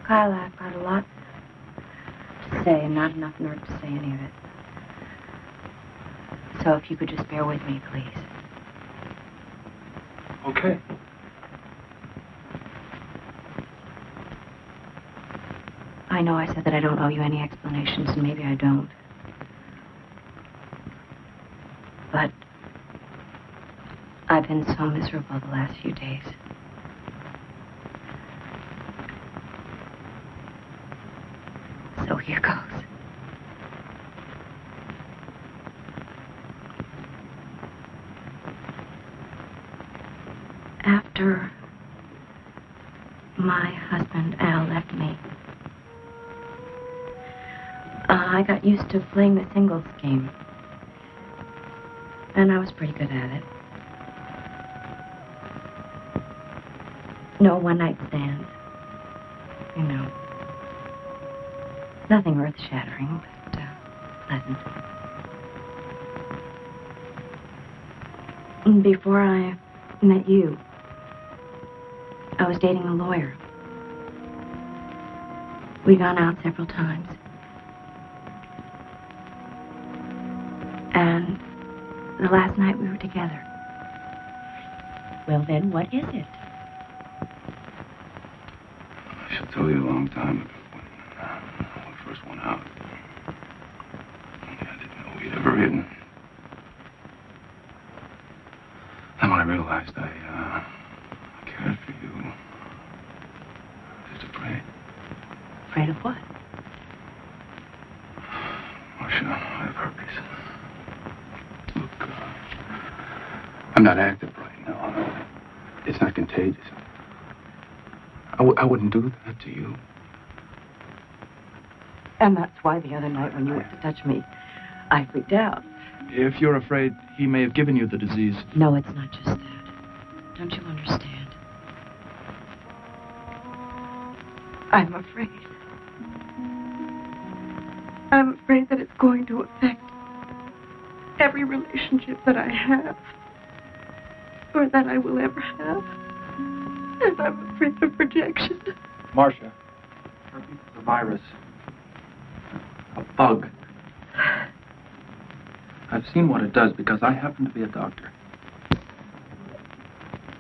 Kyle, I've got a lot to say and not enough nerve to say any of it. So if you could just bear with me, please. Okay. I know I said that I don't owe you any explanations, and maybe I don't. But I've been so miserable the last few days. So here goes. After my husband, Al, left me, I got used to playing the singles game. And I was pretty good at it. No one-night stands. You know. Nothing earth-shattering, but pleasant. And before I met you, I was dating a lawyer. We'd gone out several times. And the last night we were together. Well, then, what is it? I should tell you a long time ago when we first went out. I didn't know we'd ever hidden. Then when I realized I cared for you, I was afraid. Afraid of what? Marcia, I have herpes. Look, I'm not active right now. It's not contagious. I wouldn't do that to you. And that's why the other night when you went to touch me, I freaked out. If you're afraid he may have given you the disease. No, it's not just that. Don't you understand? I'm afraid. I'm afraid that it's going to affect every relationship that I have, or that I will ever have. And I'm afraid of rejection. Marcia, Herpes is a virus. A bug. I've seen what it does because I happen to be a doctor.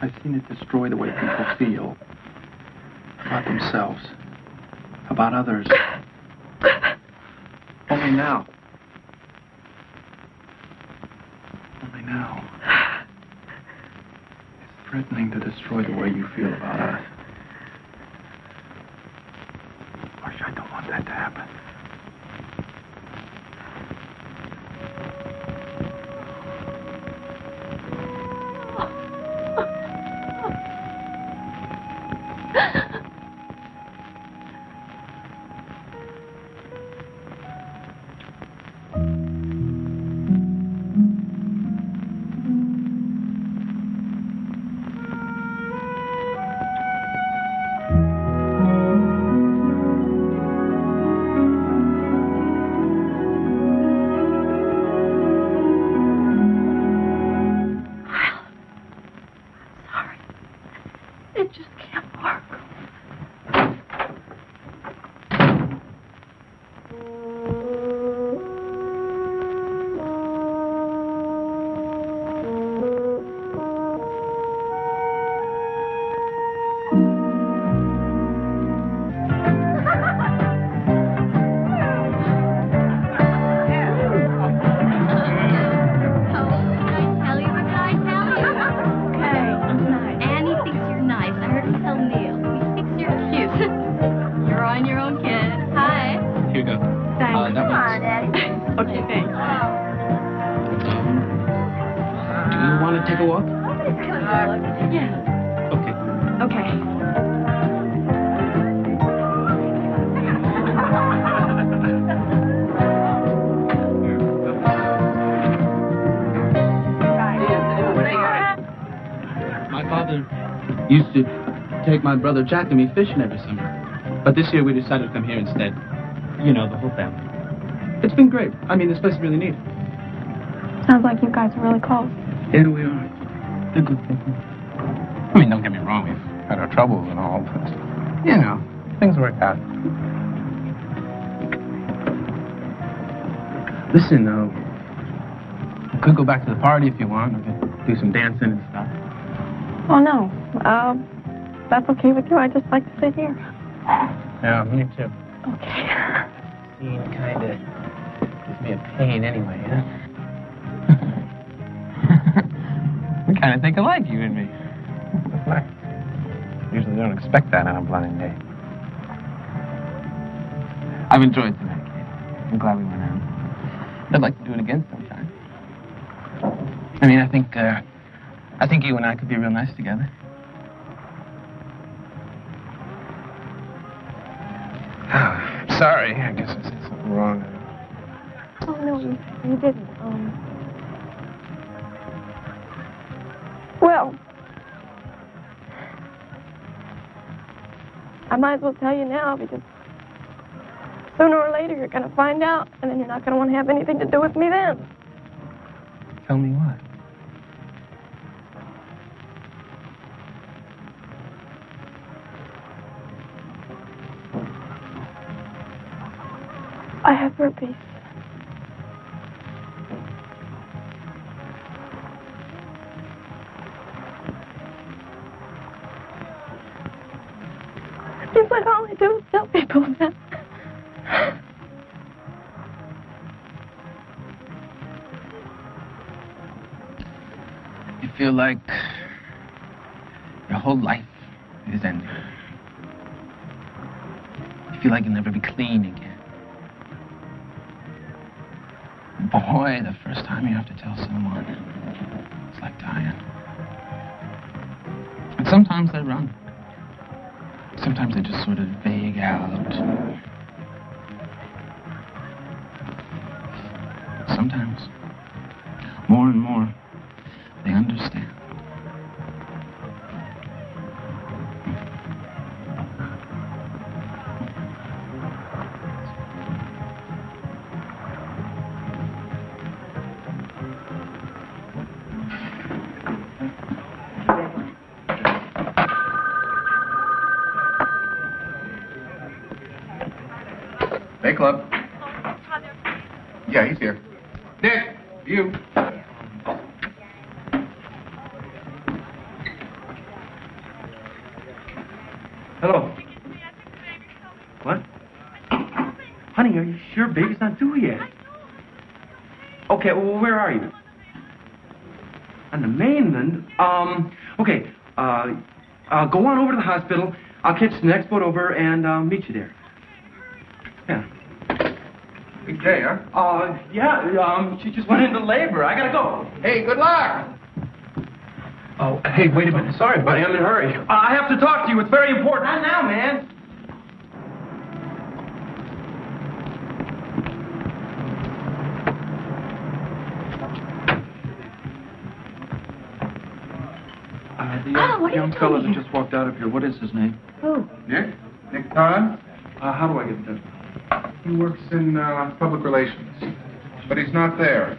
I've seen it destroy the way people feel. About themselves. About others. Only now. Only now. It's threatening to destroy the way you feel about us. Marcia, I don't want that to happen. Used to take my brother Jack and me fishing every summer. But this year we decided to come here instead. You know, the whole family. It's been great. I mean, this place is really neat. Sounds like you guys are really close. Yeah, we are. They're good people. I mean, don't get me wrong, we've had our troubles and all, but, you know, things work out. Listen, we could go back to the party if you want. We could do some dancing and stuff. Oh, no. That's okay with you. I just like to sit here. Yeah, me too. Okay. Scene kind of gives me a pain anyway, huh? We kind of think alike, you and me. That's nice. Usually don't expect that on a blind date. I've enjoyed tonight, kid. I'm glad we went out. I'd like to do it again sometime. I mean, I think you and I could be real nice together. Sorry, I guess I said something wrong. Oh, no, you didn't. Well, I might as well tell you now because sooner or later you're going to find out, and then you're not going to want to have anything to do with me then. Tell me what? I have herpes. Seems like all I do is tell people that. You feel like your whole life is ending. You feel like you'll never be clean again. Boy, the first time you have to tell someone, it's like dying. And sometimes they run. Sometimes they just sort of vague out. Sometimes, more and more, they understand. club. Yeah, he's here. Nick, you. Hello. What? Honey, are you sure baby's not due yet? Okay, well, where are you? On the mainland? Okay, go on over to the hospital. I'll catch the next boat over and meet you there. Yeah. Big day, huh? Yeah, she just went into labor. I gotta go. Hey, good luck. Oh, hey, wait a minute. Sorry, buddy, I'm in a hurry. I have to talk to you. It's very important. Not now, man. The young fellow that just walked out of here, what is his name? Who? Nick? Nick Todd? How do I get in touch? He works in public relations. But he's not there.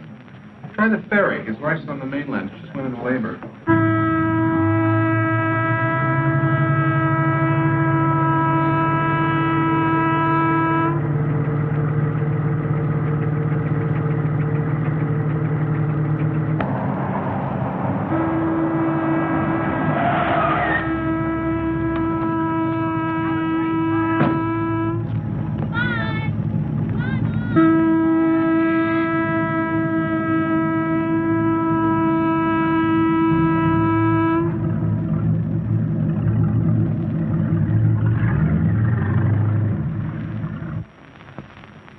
Try the ferry. His wife's on the mainland. She just went into labor.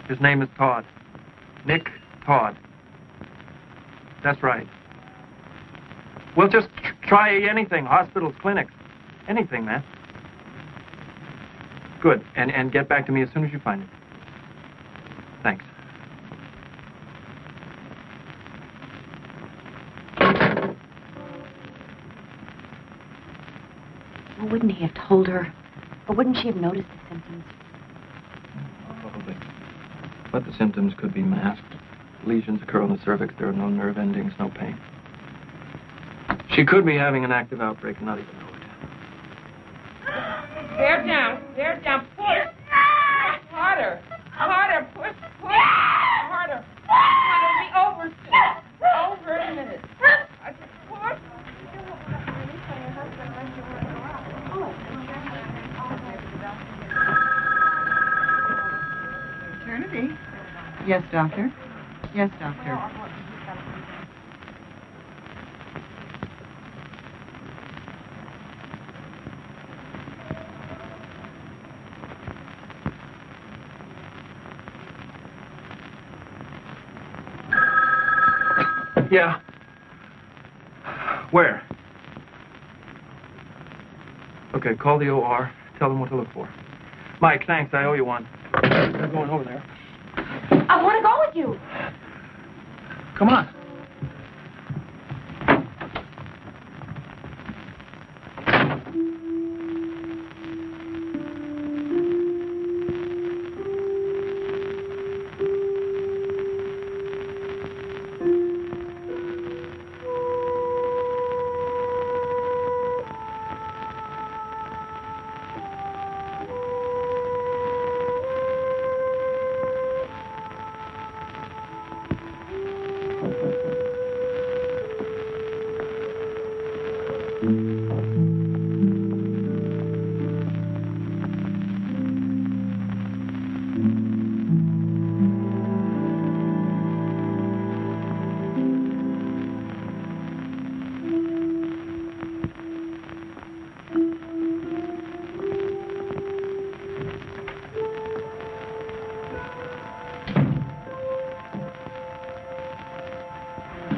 His name is Todd. Nick Todd. That's right. We'll just try anything. Hospitals, clinics. Anything, man. Good. And get back to me as soon as you find it. Thanks. Well, wouldn't he have told her? Or wouldn't she have noticed the symptoms? Probably. But the symptoms could be masked. Lesions occur on the cervix. There are no nerve endings, no pain. She could be having an active outbreak and not even know it. Bear down. Bear down. Push. Harder. Harder. Push. Push. Harder. It'll be over soon. Over in a minute. I just push. Maternity. Yes, doctor. Yes, doctor. Yeah. Where? Okay, call the OR. Tell them what to look for. Mike, thanks. I owe you one. I'm going over there. I want to go with you. Come on.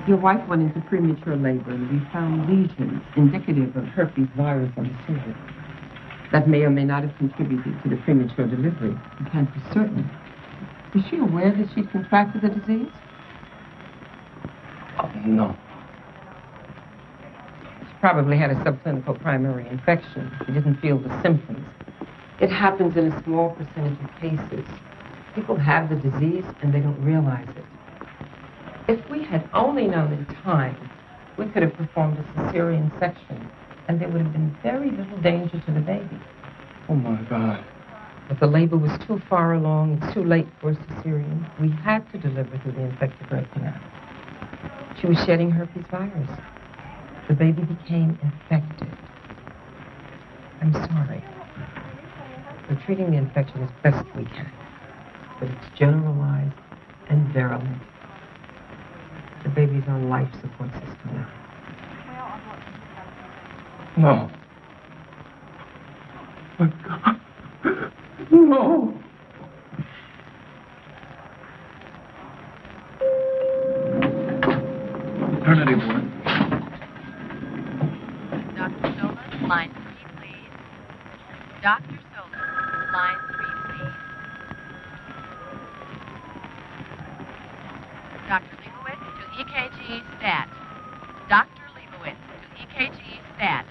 Your wife went into premature labor and we found lesions indicative of herpes virus on the cervix. That may or may not have contributed to the premature delivery. We can't be certain. Is she aware that she'd contracted the disease? No. She probably had a subclinical primary infection. She didn't feel the symptoms. It happens in a small percentage of cases. People have the disease and they don't realize it. If we had only known in time, we could have performed a cesarean section, and there would have been very little danger to the baby. Oh, my God. But the labor was too far along. It's too late for a cesarean. We had to deliver through the infected birth canal. She was shedding herpes virus. The baby became infected. I'm sorry. We're treating the infection as best we can. But it's generalized and virulent. The baby's on life support system now. No. My God. No. Maternity ward. Dr. Solis, line 3, please. Dr. Solis, line 3, please. Dr. Leibowitz to EKG stat. Dr. Leibowitz to EKG stat.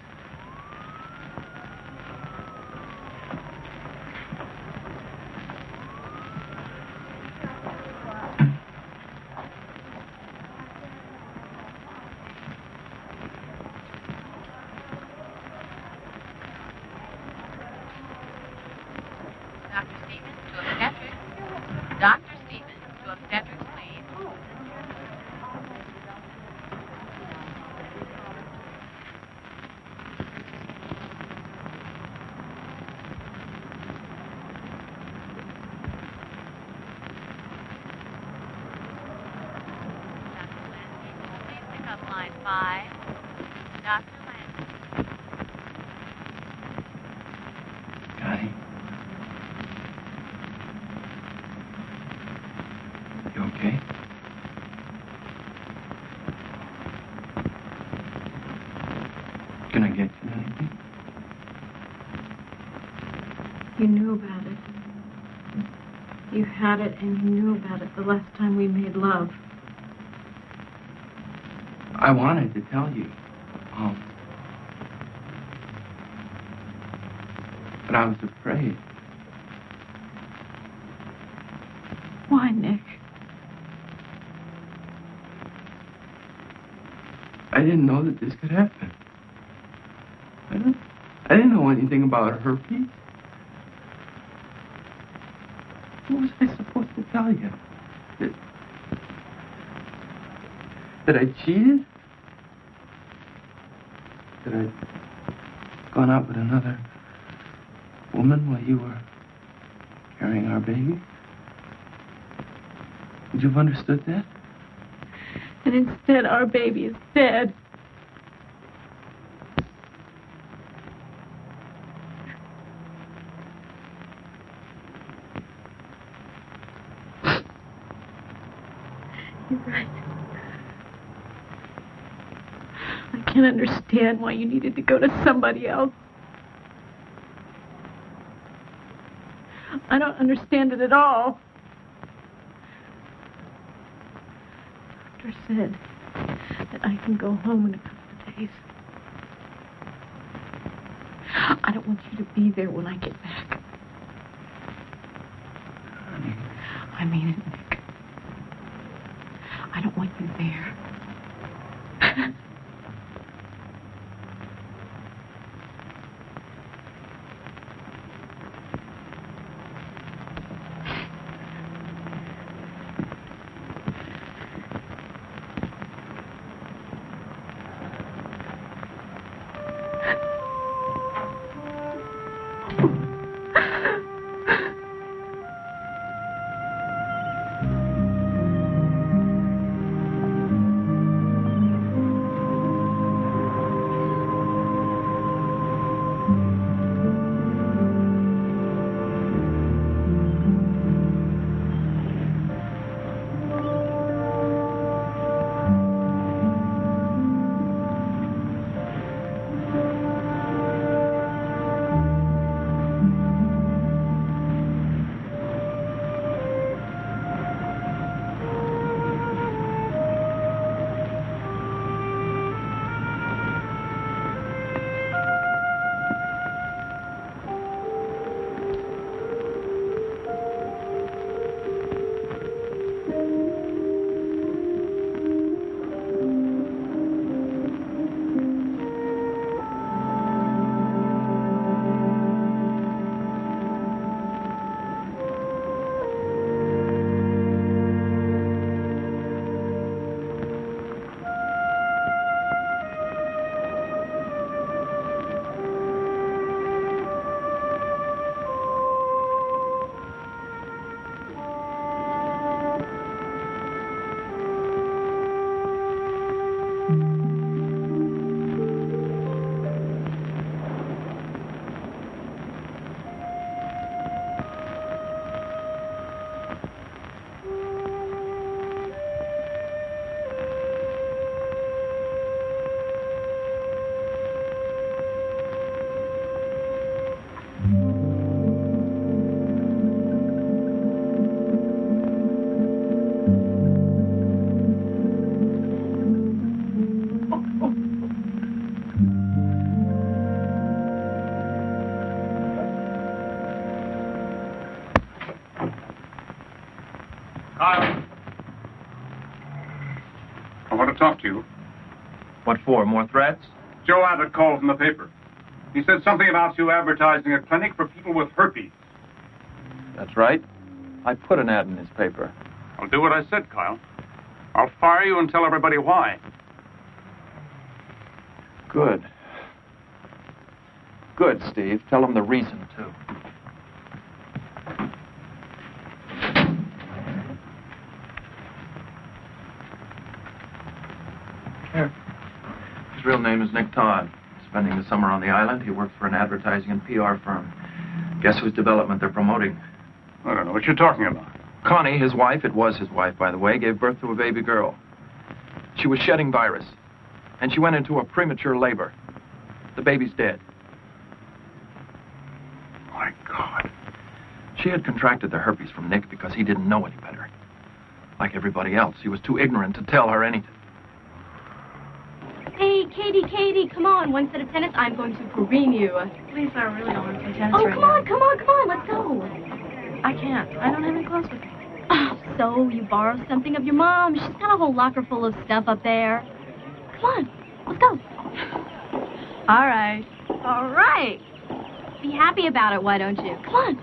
Dr. Stevens to obstetrics. Dr. Stevens to obstetrics, please. Dr. Lansky, please pick up line 5. Dr. Lansky. Connie. You okay? Can I get you anything? You knew about it. You had it and you knew about it the last time we made love. I wanted to tell you. But I was afraid. Why, Nick? I didn't know that this could happen. I didn't know anything about herpes. What was I supposed to tell you? That I cheated? That I'd gone out with another woman while you were carrying our baby? Would you have understood that? And instead, our baby is dead. You're right. I can't understand why you needed to go to somebody else. I don't understand it at all. The doctor said that I can go home in a couple of days. I don't want you to be there when I get back. I mean it, Nick. I don't want you there. I want to talk to you. What for? More threats? Joe Abbott called from the paper. He said something about you advertising a clinic for people with herpes. That's right. I put an ad in his paper. I'll do what I said, Kyle. I'll fire you and tell everybody why. Good. Good, Steve. Tell him the reason, too. Here. His real name is Nick Todd. Spending the summer on the island, he works for an advertising and PR firm. Guess whose development they're promoting? I don't know what you're talking about. Connie, his wife, it was his wife, by the way, gave birth to a baby girl. She was shedding virus, and she went into a premature labor. The baby's dead. My God. She had contracted the herpes from Nick because he didn't know any better. Like everybody else, he was too ignorant to tell her anything. Hey, Katie, come on. One set of tennis, I'm going to green you. Please, I really don't want to play tennis Oh, right come now. on, let's go. I can't. I don't have any clothes with me. Oh, so you borrowed something of your mom. She's got a whole locker full of stuff up there. Come on, let's go. All right. All right. Be happy about it, why don't you? Come on.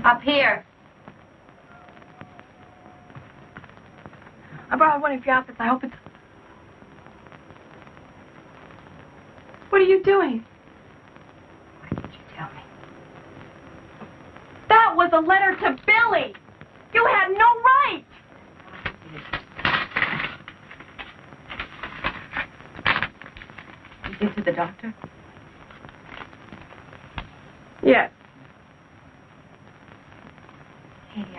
Up here. I borrowed one of your outfits. I hope it's... What are you doing? Why didn't you tell me? That was a letter to Billy. You had no right. You get to the doctor? Yes. Katie,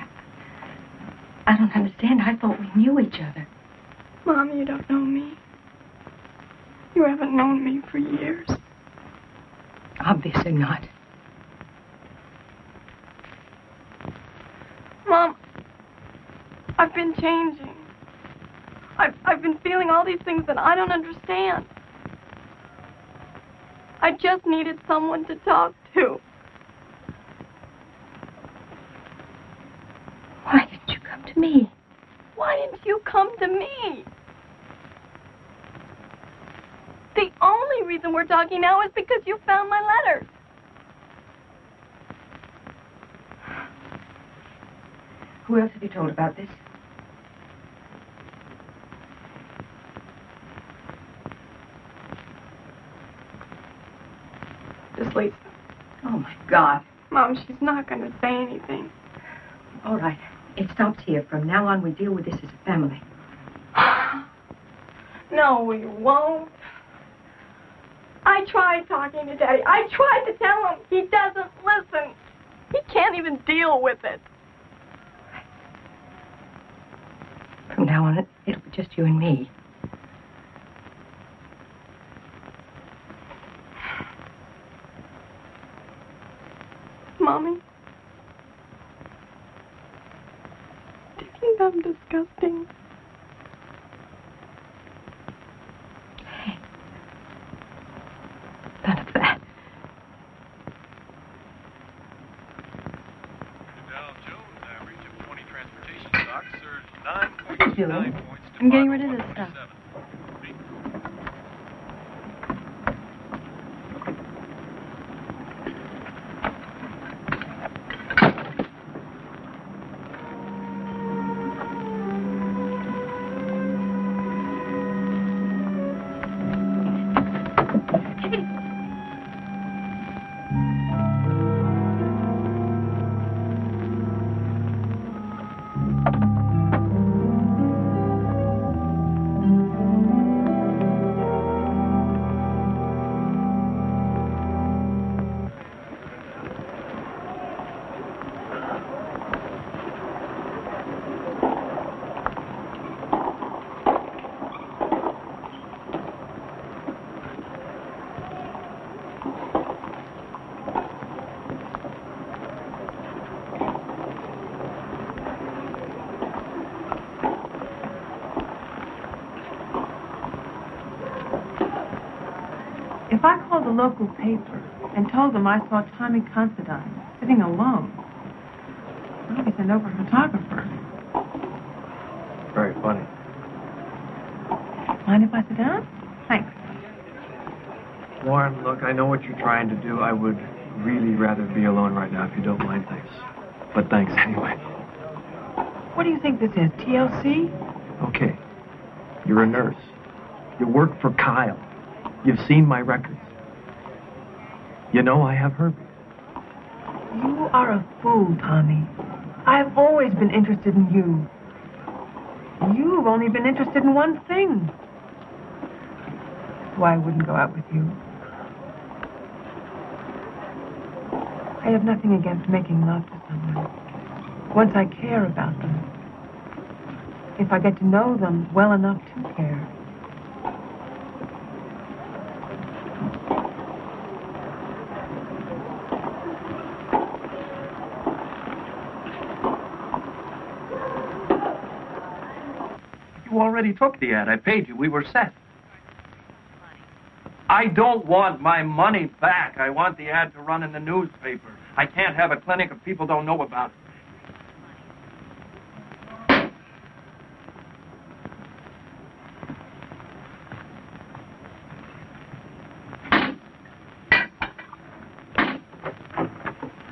I don't understand. I thought we knew each other. Mom, you don't know me. You haven't known me for years. Obviously not. Mom, I've been changing. I've been feeling all these things that I don't understand. I just needed someone to talk to. Why didn't you come to me? Why didn't you come to me? The only reason we're talking now is because you found my letters. Who else have you told about this? Just Lisa. Oh, my God. Mom, she's not going to say anything. All right. It stops here. From now on, we deal with this as a family. No, we won't. I tried talking to Daddy. I tried to tell him. He doesn't listen. He can't even deal with it. From now on, it'll be just you and me. Mommy? Do you think I'm disgusting? Hey. None of that. What are you doing? I'm getting rid of this stuff. I called the local paper and told them I saw Tommy Considine sitting alone, they'll be sent over a photographer. Very funny. Mind if I sit down? Thanks. Lauren, look, I know what you're trying to do. I would really rather be alone right now if you don't mind, thanks. But thanks anyway. What do you think this is, TLC? Okay. You're a nurse. You work for Kyle. You've seen my records. You know I have herpes. You are a fool, Tommy. I've always been interested in you. You've only been interested in one thing. That's why I wouldn't go out with you. I have nothing against making love to someone. Once I care about them. If I get to know them well enough to care. You already took the ad. I paid you. We were set. I don't want my money back. I want the ad to run in the newspaper. I can't have a clinic if people don't know about it.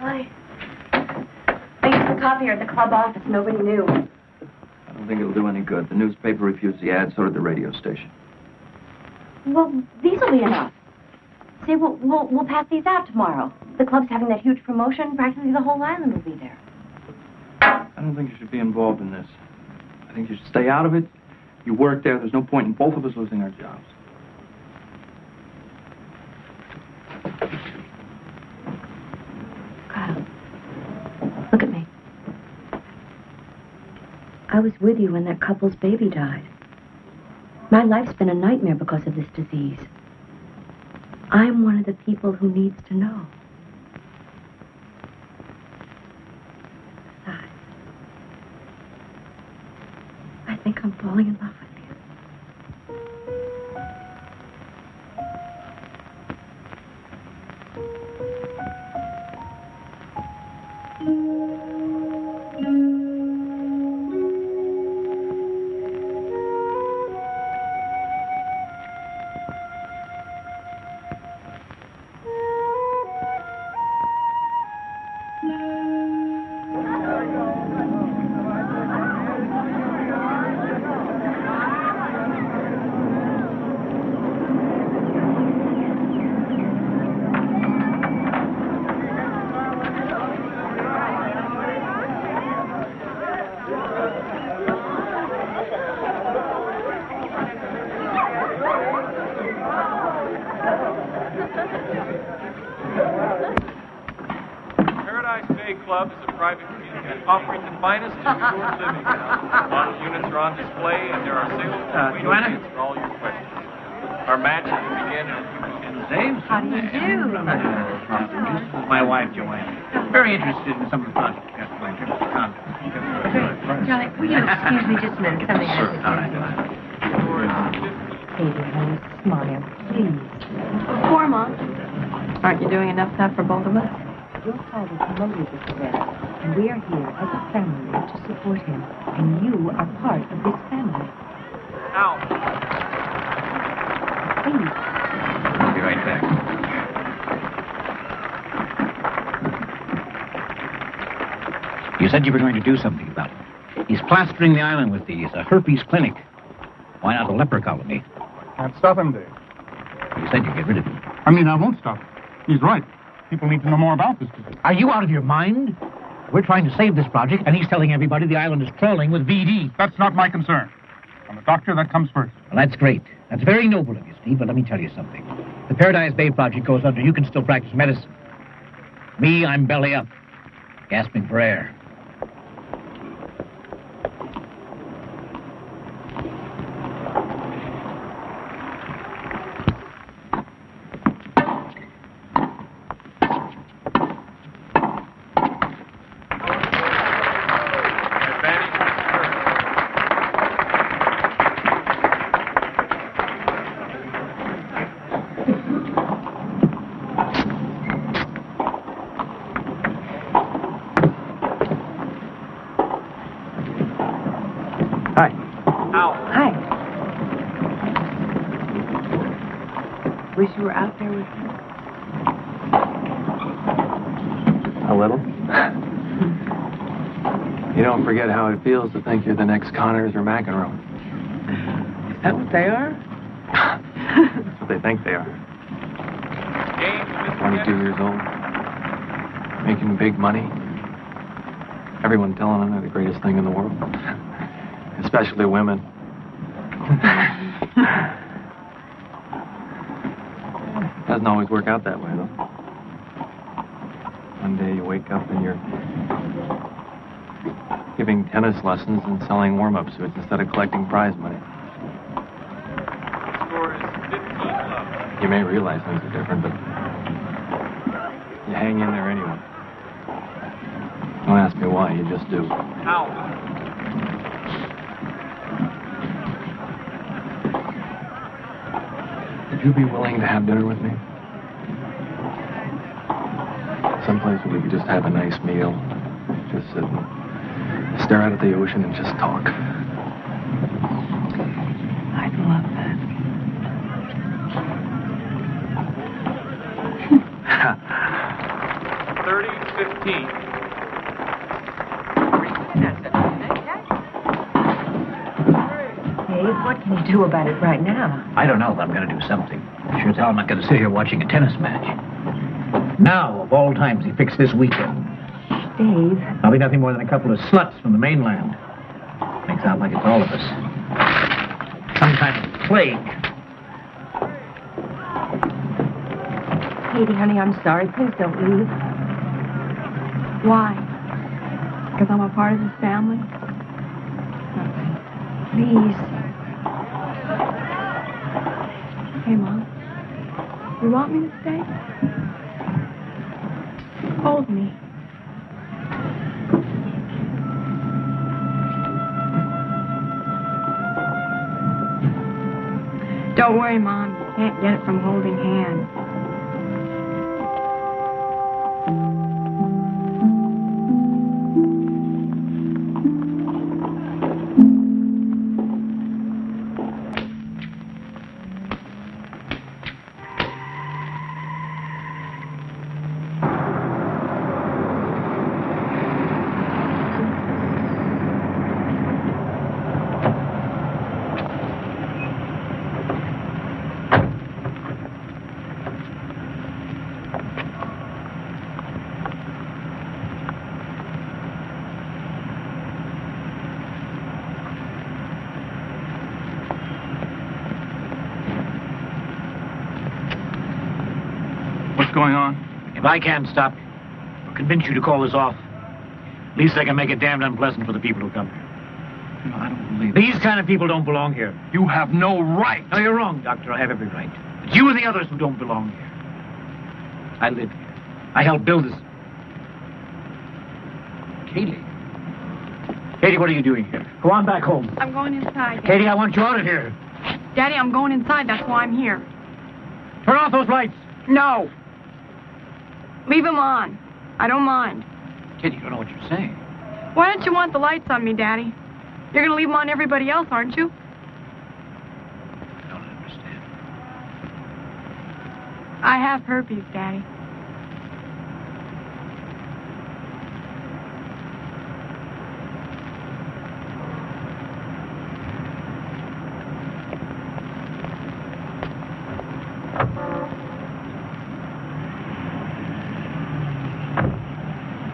Hi. I used the copier at the club office. Nobody knew. I don't think it'll do any good. The newspaper refused the ad, so did the radio station. Well, these will be enough. See, we'll pass these out tomorrow. The club's having that huge promotion. Practically the whole island will be there. I don't think you should be involved in this. I think you should stay out of it. You work there. There's no point in both of us losing our jobs. Kyle, look at me. I was with you when that couple's baby died. My life's been a nightmare because of this disease. I'm one of the people who needs to know. Besides, I think I'm falling in love with you. Paradise Bay Club is a private community offering the finest indoor living. Model units are on display, and there are sales Joanna? for all your questions. Our match will begin in a few minutes. James, how do you do? My wife, Joanna. Very interested in some of the projects you got going in terms of conduct. Johnny, will you excuse me just a minute? Something Sure. has to All right. Katie, honey, smile, please. Poor Mom. Aren't you doing enough now for both of us? Your father promoted this event, and we are here as a family to support him, and you are part of this family. Ow. Please. I'll be right back. You said you were going to do something about it. He's plastering the island with these, a herpes clinic. Why not a leper colony? Can't stop him, Dave. You said you'd get rid of him. I mean, I won't stop him. He's right. People need to know more about this disease. Are you out of your mind? We're trying to save this project, and he's telling everybody the island is crawling with VD. That's not my concern. I'm a doctor. That comes first. Well, that's great. That's very noble of you, Steve, but let me tell you something. The Paradise Bay project goes under. You can still practice medicine. Me, I'm belly up, gasping for air. were out there with him? A little. You don't forget how it feels to think you're the next Connors or McEnroe. Is that what they are? That's what they think they are. 22 years old. Making big money. Everyone telling them they're the greatest thing in the world. Especially women. Doesn't always work out that way, though. One day you wake up and you're giving tennis lessons and selling warm-up suits instead of collecting prize money. You may realize things are different, but you hang in there anyway. Don't ask me why, you just do. Would you be willing to have dinner with me? Someplace where we could just have a nice meal. Just sit and stare out at the ocean and just talk. I'd love that. Dave, what can you do about it right now? I don't know, but I'm going to do something. Sure as hell I'm not going to sit here watching a tennis match. Now, of all times, he fixed this weekend. Dave. I'll be nothing more than a couple of sluts from the mainland. Makes out like it's all of us. Some kind of plague. Katie, honey, I'm sorry. Please don't leave. Why? Because I'm a part of this family? Please. Hey, Mom. You want me to stay? Hold me. Don't worry, Mom. You can't get it from holding hands. Going on? If I can't stop you, or convince you to call this off, at least I can make it damned unpleasant for the people who come here. No, I don't believe These kind of people don't belong here. You have no right. No, you're wrong, Doctor. I have every right. But you and the others who don't belong here. I live here. I helped build this. Katie. Katie, what are you doing here? Go on back home. I'm going inside. Daddy. Katie, I want you out of here. Daddy, I'm going inside. That's why I'm here. Turn off those lights. No. Leave them on. I don't mind. Katie, you don't know what you're saying. Why don't you want the lights on me, Daddy? You're going to leave them on everybody else, aren't you? I don't understand. I have herpes, Daddy.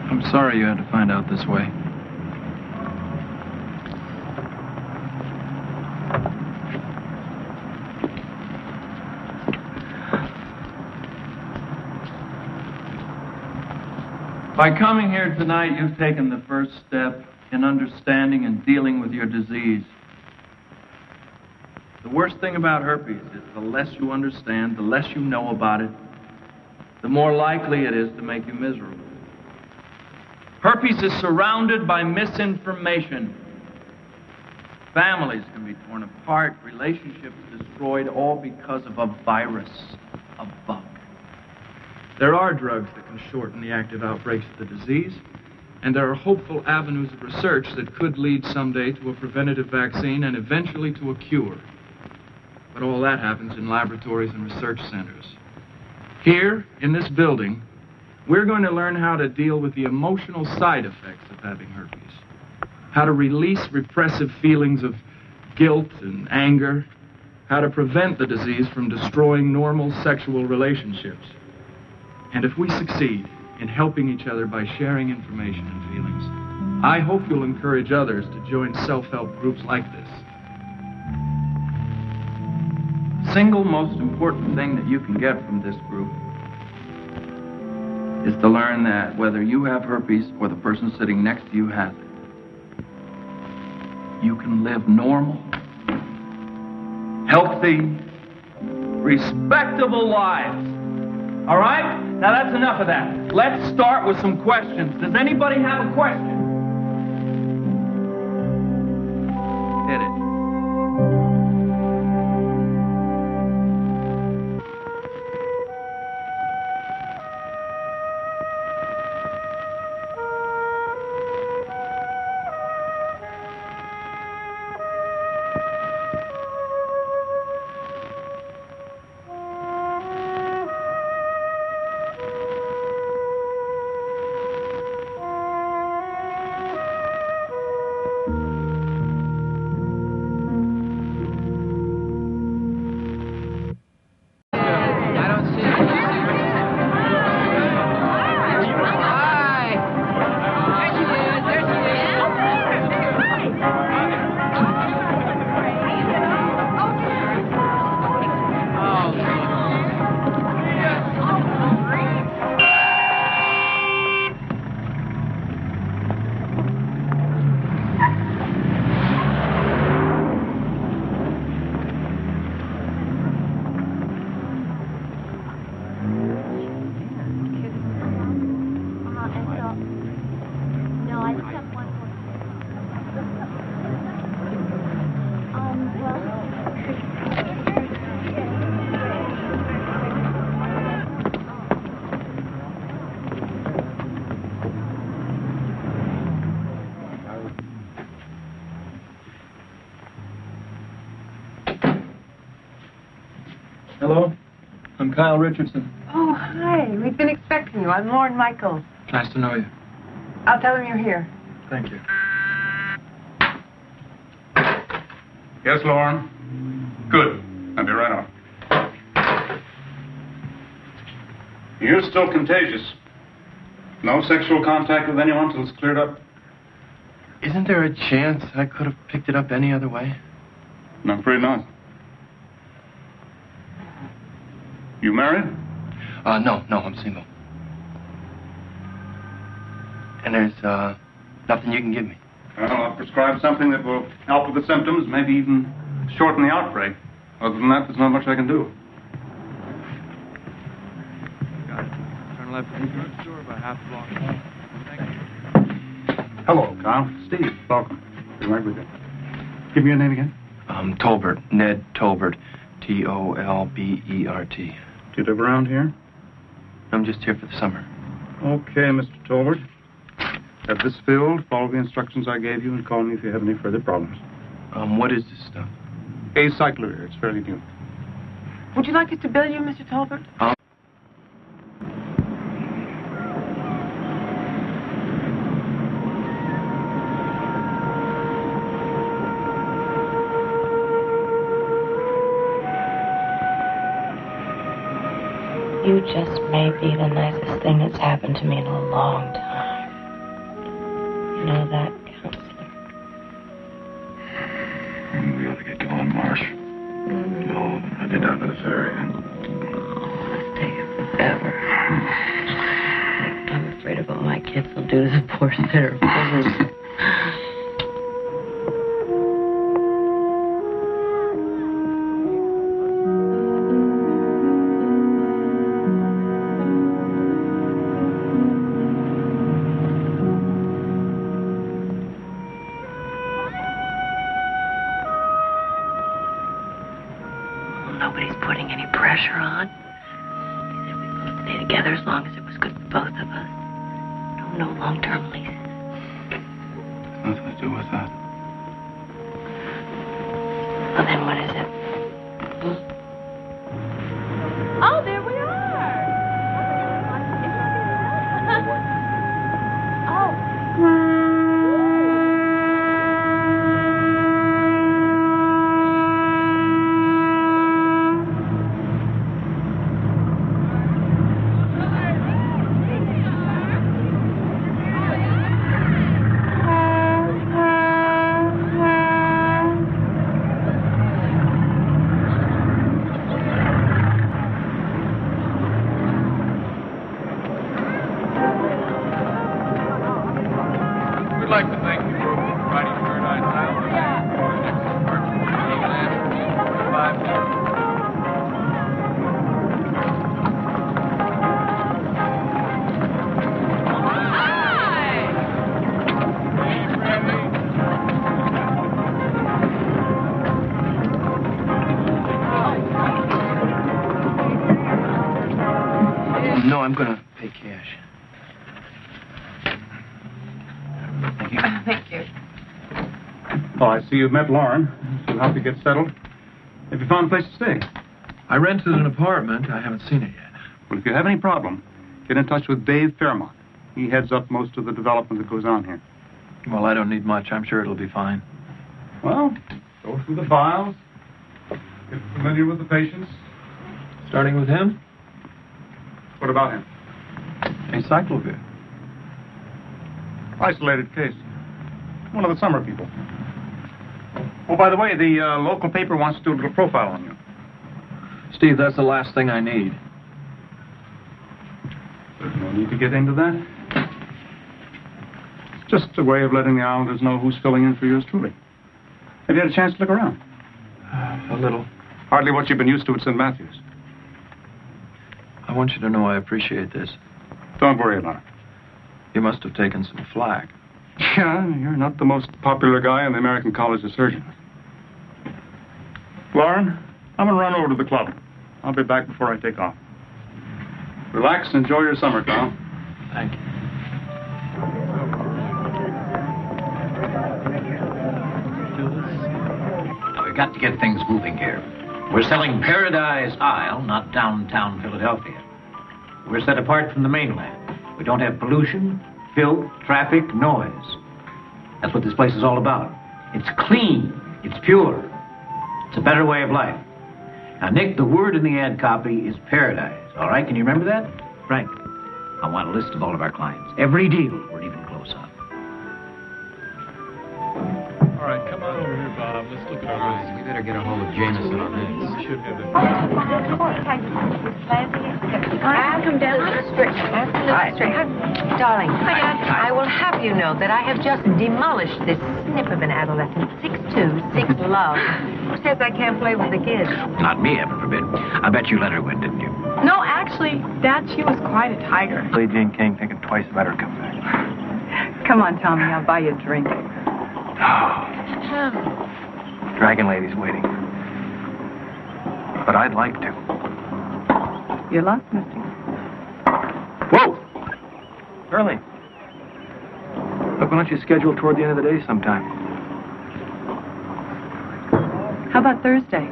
I'm sorry you had to find out this way. By coming here tonight, you've taken the first step in understanding and dealing with your disease. The worst thing about herpes is the less you understand, the less you know about it, the more likely it is to make you miserable. Herpes is surrounded by misinformation. Families can be torn apart, relationships destroyed, all because of a virus, a bug. There are drugs that can shorten the active outbreaks of the disease, and there are hopeful avenues of research that could lead someday to a preventative vaccine and eventually to a cure. But all that happens in laboratories and research centers. Here, in this building, we're going to learn how to deal with the emotional side effects of having herpes. How to release repressive feelings of guilt and anger. How to prevent the disease from destroying normal sexual relationships. And if we succeed in helping each other by sharing information and feelings, I hope you'll encourage others to join self-help groups like this. Single most important thing that you can get from this group is to learn that whether you have herpes or the person sitting next to you has it, you can live normal, healthy, respectable lives. All right? Now that's enough of that. Let's start with some questions. Does anybody have a question? Hit it. Hello, I'm Kyle Richardson. Oh, hi. We've been expecting you. I'm Lauren Michaels. Nice to know you. I'll tell him you're here. Thank you. Yes, Lauren. Good. I'll be right off. You're still contagious. No sexual contact with anyone till it's cleared up? Isn't there a chance I could have picked it up any other way? I'm afraid not. You married? No, I'm single. And there's, nothing you can give me. Well, I'll prescribe something that will help with the symptoms, maybe even shorten the outbreak. Other than that, there's not much I can do. Got it. Turn left in the drugstore about half a block. Thank you. Hello, Kyle. Steve, welcome. Be right with you. Give me your name again. Tolbert. Ned Tolbert. Tolbert. Do you live around here? I'm just here for the summer. Okay, Mr. Tolbert. Have this filled, follow the instructions I gave you, and call me if you have any further problems. What is this stuff? Acyclovir. It's fairly new. Would you like us to bill you, Mr. Tolbert? You just may be the nicest thing that's happened to me in a long time. You know that, counselor? We ought to get going, Marsh. No, I get down to the ferry. It's taking forever. I'm afraid of what my kids will do to the poor sinner. Nobody's putting any pressure on. He said we both stay together as long as it was good for both of us. No long-term leases. Nothing to do with that. Well, then what is it? Oh, there we are. No, I'm gonna pay cash. Thank you. Thank you. Oh, I see you've met Lauren. She'll help you get settled. Have you found a place to stay? I rented an apartment. I haven't seen it yet. Well, if you have any problem, get in touch with Dave Fairmont. He heads up most of the development that goes on here. Well, I don't need much. I'm sure it'll be fine. Well, go through the files. Get familiar with the patients. Starting with him? What about him? Acyclovir. Isolated case. One of the summer people. Oh, by the way, the local paper wants to do a little profile on you. Steve, that's the last thing I need. There's no need to get into that. It's just a way of letting the Islanders know who's filling in for yours truly. Have you had a chance to look around? A little. Hardly what you've been used to at St. Matthew's. I want you to know I appreciate this. Don't worry about it. You must have taken some flack. Yeah, you're not the most popular guy in the American College of Surgeons. Lauren, I'm going to run over to the club. I'll be back before I take off. Relax and enjoy your summer, Carl. Thank you. Now, we've got to get things moving here. We're selling Paradise Isle, not downtown Philadelphia. We're set apart from the mainland. We don't have pollution, filth, traffic, noise. That's what this place is all about. It's clean. It's pure. It's a better way of life. Now, Nick, the word in the ad copy is paradise. All right? Can you remember that? Frank, I want a list of all of our clients. Every deal we're even close on. All right, come on over here, Bob. Let's look at our list. We better get a hold of Jameson on this. We should have it. I'll come down. Darling, I will have you know that I have just demolished this snip of an adolescent, 6'2", 6 love, who says I can't play with the kids. Not me, heaven forbid. I bet you let her win, didn't you? No, actually, Dad, she was quite a tiger. Billie Jean King thinking twice about her comeback. Come on, Tommy, I'll buy you a drink. Dragon Lady's waiting. But I'd like to. You're lost, mister. Whoa! Early. Look, why don't you schedule toward the end of the day sometime? How about Thursday?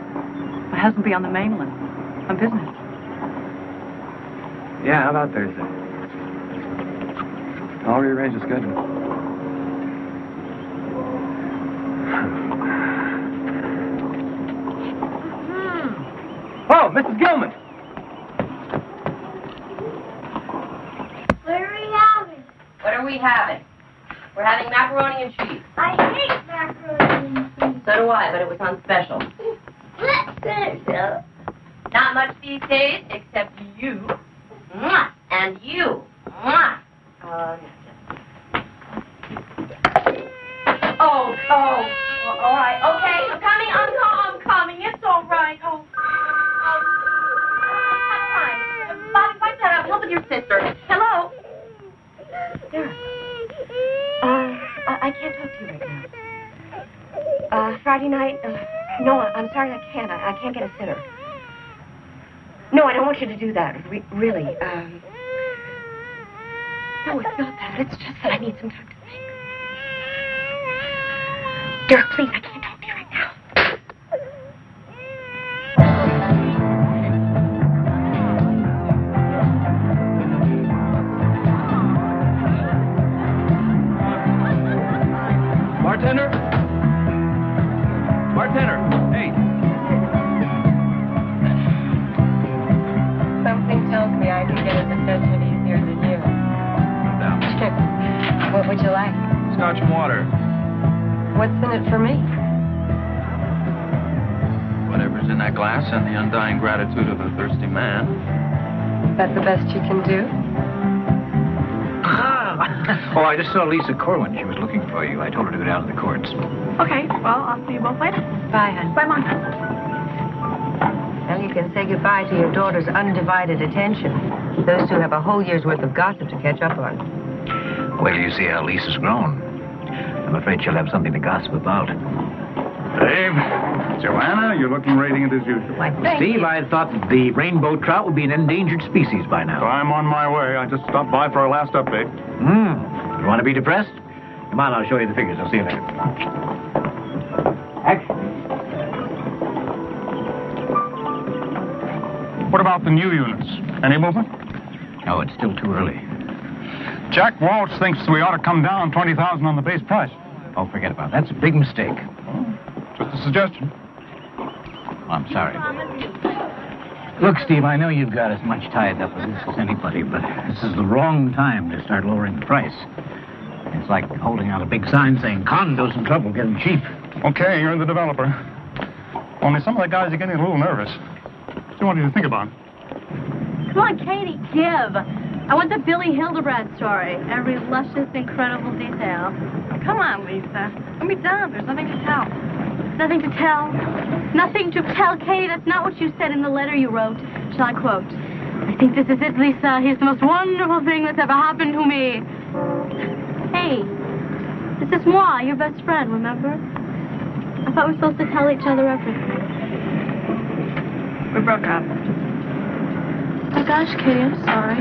My husband will be on the mainland. On business. Yeah, how about Thursday? I'll rearrange the schedule. Oh, Mrs. Gilman! What are we having? What are we having? We're having macaroni and cheese. I hate macaroni and cheese. So do I, but it was on special. Not much these days, except you. Mwah. And you. Mwah. Oh, all right, okay, I'm coming, I'm coming, it's all right, oh. Bobby, wipe that up, help with your sister. Hello? Sarah. I can't talk to you right now. Friday night, no, I'm sorry, I can't. I can't get a sitter. No, I don't want you to do that, really. No, it's not that. It's just that I need some time to think. Dirk, please, I can't talk to you right now. Bartender? Bartender, hey. Something tells me I can get his attention easier than you. Down. What would you like? Scotch and water. What's in it for me? Whatever's in that glass and the undying gratitude of a thirsty man. That's the best you can do? Oh, I just saw Lisa Corwin. She was looking for you. I told her to go down to the courts. Okay, well, I'll see you both later. Bye, hon. Bye, Mom. Well, you can say goodbye to your daughter's undivided attention. Those two have a whole year's worth of gossip to catch up on. Wait till you see how Lisa's grown. I'm afraid she'll have something to gossip about. Dave, Joanna, you're looking radiant as usual. Steve, I thought the rainbow trout would be an endangered species by now. I'm on my way. I just stopped by for our last update. You want to be depressed? Come on, I'll show you the figures. I'll see you later. Action. What about the new units? Any movement? No, it's still too early. Jack Walsh thinks we ought to come down 20,000 on the base price. Oh, forget about it. That's a big mistake. Just a suggestion. I'm sorry. Look, Steve, I know you've got as much tied up with this as anybody, but this is the wrong time to start lowering the price. It's like holding out a big sign saying condos in trouble, get them cheap. Okay, you're the developer. Only some of the guys are getting a little nervous. What do you want you to think about? Come on, Katie, give. I want the Billy Hildebrand story. Every luscious, incredible detail. Come on, Lisa. Don't be dumb. There's nothing to tell. Nothing to tell. Nothing to tell, Katie. That's not what you said in the letter you wrote. Shall I quote? I think this is it, Lisa. He's the most wonderful thing that's ever happened to me. Hey, this is moi, your best friend, remember? I thought we were supposed to tell each other everything. We broke up. Oh, gosh, Katie, I'm sorry.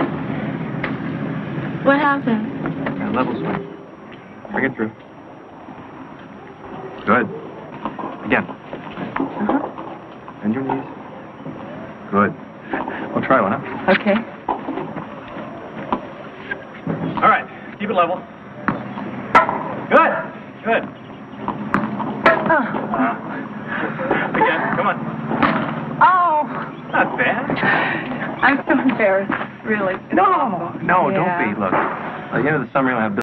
What happened? Level switch. Bring it through. Good. Again. Bend your knees. Good. We'll try one, huh? Okay. All right, keep it level. Good. Good. Again, come on. Oh! Not bad. I'm so embarrassed, really. No, don't be. Look, by the end of the summer, you'll have